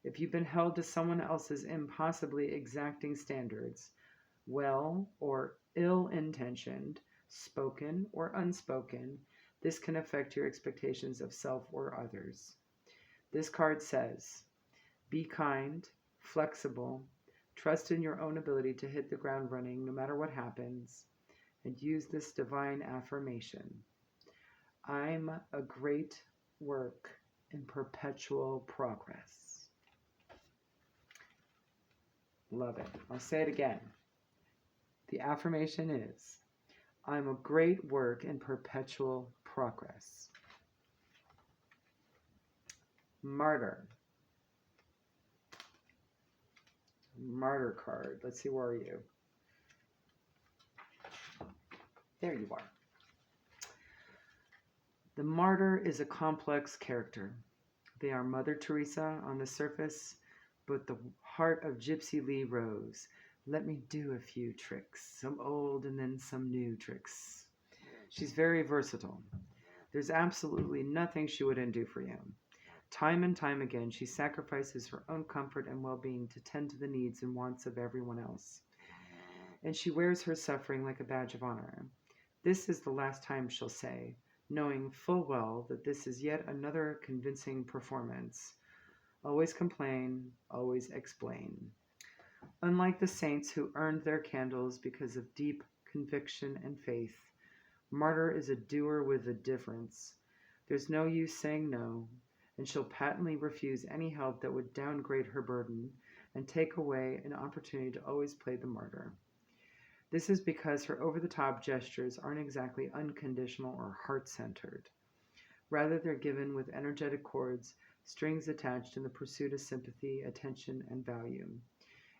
If you've been held to someone else's impossibly exacting standards, well or ill-intentioned, spoken or unspoken, this can affect your expectations of self or others. This card says, be kind, flexible, trust in your own ability to hit the ground running no matter what happens, and use this divine affirmation. I'm a great work in perpetual progress. Love it. I'll say it again. The affirmation is, I'm a great work in perpetual progress. Martyr. Martyr card. Let's see, where are you? There you are. The martyr is a complex character. They are Mother Teresa on the surface, but the heart of Gypsy Lee Rose. Let me do a few tricks, some old and then some new tricks. She's very versatile. There's absolutely nothing she wouldn't do for you. Time and time again, she sacrifices her own comfort and well-being to tend to the needs and wants of everyone else. And she wears her suffering like a badge of honor. This is the last time she'll say, knowing full well that this is yet another convincing performance. Always complain, always explain. Unlike the saints who earned their candles because of deep conviction and faith, Martyr is a doer with a difference. There's no use saying no, and she'll patently refuse any help that would downgrade her burden and take away an opportunity to always play the martyr. This is because her over-the-top gestures aren't exactly unconditional or heart-centered. Rather, they're given with energetic chords, strings attached in the pursuit of sympathy, attention, and value.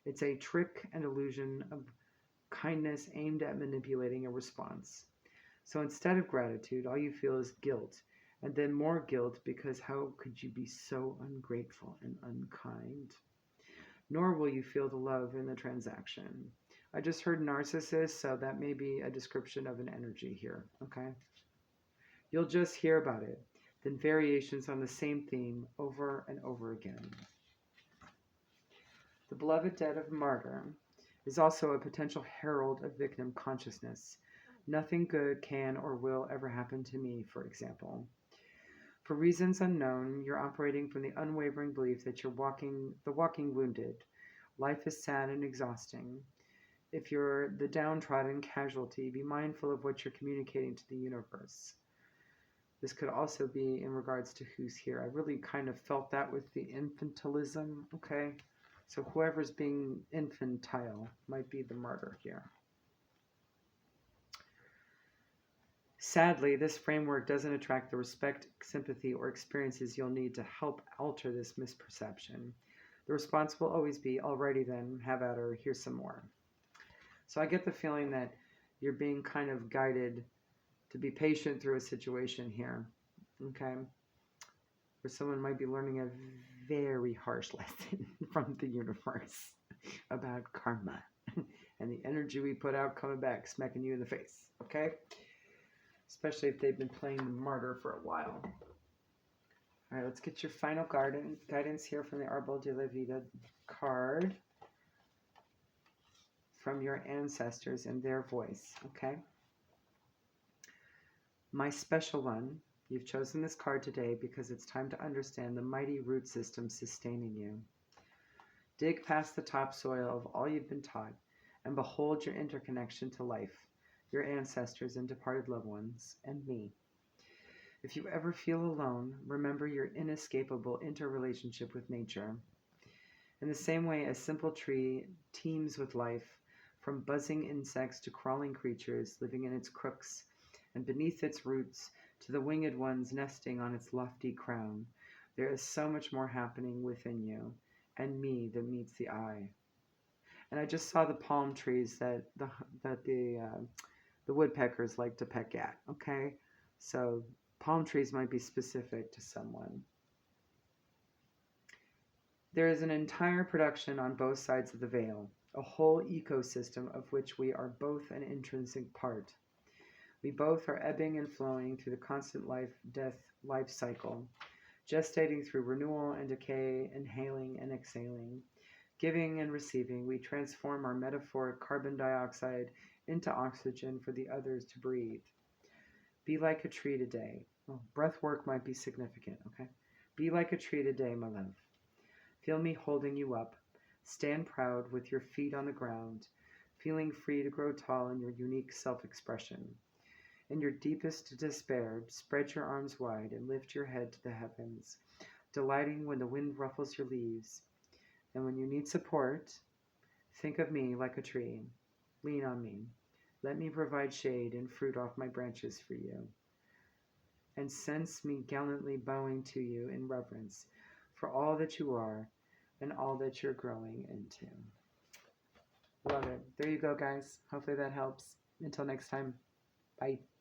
It's a trick and illusion of kindness aimed at manipulating a response. So instead of gratitude, all you feel is guilt, and then more guilt because how could you be so ungrateful and unkind? Nor will you feel the love in the transaction. I just heard narcissist, so that may be a description of an energy here, okay? You'll just hear about it, then variations on the same theme over and over again. The beloved dead of martyr is also a potential herald of victim consciousness. Nothing good can or will ever happen to me, for example. For reasons unknown, you're operating from the unwavering belief that you're the walking wounded. Life is sad and exhausting. If you're the downtrodden casualty, be mindful of what you're communicating to the universe. This could also be in regards to who's here. I really kind of felt that with the infantilism, okay? So whoever's being infantile might be the martyr here. Sadly, this framework doesn't attract the respect, sympathy, or experiences you'll need to help alter this misperception. The response will always be, alrighty then, have at her, here's some more. So I get the feeling that you're being kind of guided to be patient through a situation here, okay? Where someone might be learning a very harsh lesson from the universe about karma and the energy we put out coming back, smacking you in the face, okay? Especially if they've been playing the martyr for a while. All right, let's get your final guidance here from the Arbol de la Vida card from your ancestors in their voice, okay? My special one, you've chosen this card today because it's time to understand the mighty root system sustaining you. Dig past the topsoil of all you've been taught and behold your interconnection to life, your ancestors and departed loved ones, and me. If you ever feel alone, remember your inescapable interrelationship with nature. In the same way a simple tree teems with life, from buzzing insects to crawling creatures living in its crooks, and beneath its roots to the winged ones nesting on its lofty crown, there is so much more happening within you and me than meets the eye. And I just saw the palm trees that the woodpeckers like to peck at, okay? So palm trees might be specific to someone. There is an entire production on both sides of the veil, a whole ecosystem of which we are both an intrinsic part. We both are ebbing and flowing through the constant life-death life cycle, gestating through renewal and decay, inhaling and exhaling. Giving and receiving, we transform our metaphoric carbon dioxide into oxygen for the others to breathe. Be like a tree today. Oh, breath work might be significant, okay? Be like a tree today, my love. Feel me holding you up. Stand proud with your feet on the ground, feeling free to grow tall in your unique self-expression. In your deepest despair, spread your arms wide and lift your head to the heavens, delighting when the wind ruffles your leaves. And when you need support, think of me like a tree. Lean on me. Let me provide shade and fruit off my branches for you. And sense me gallantly bowing to you in reverence for all that you are and all that you're growing into. Love it. There you go, guys. Hopefully that helps. Until next time. Bye.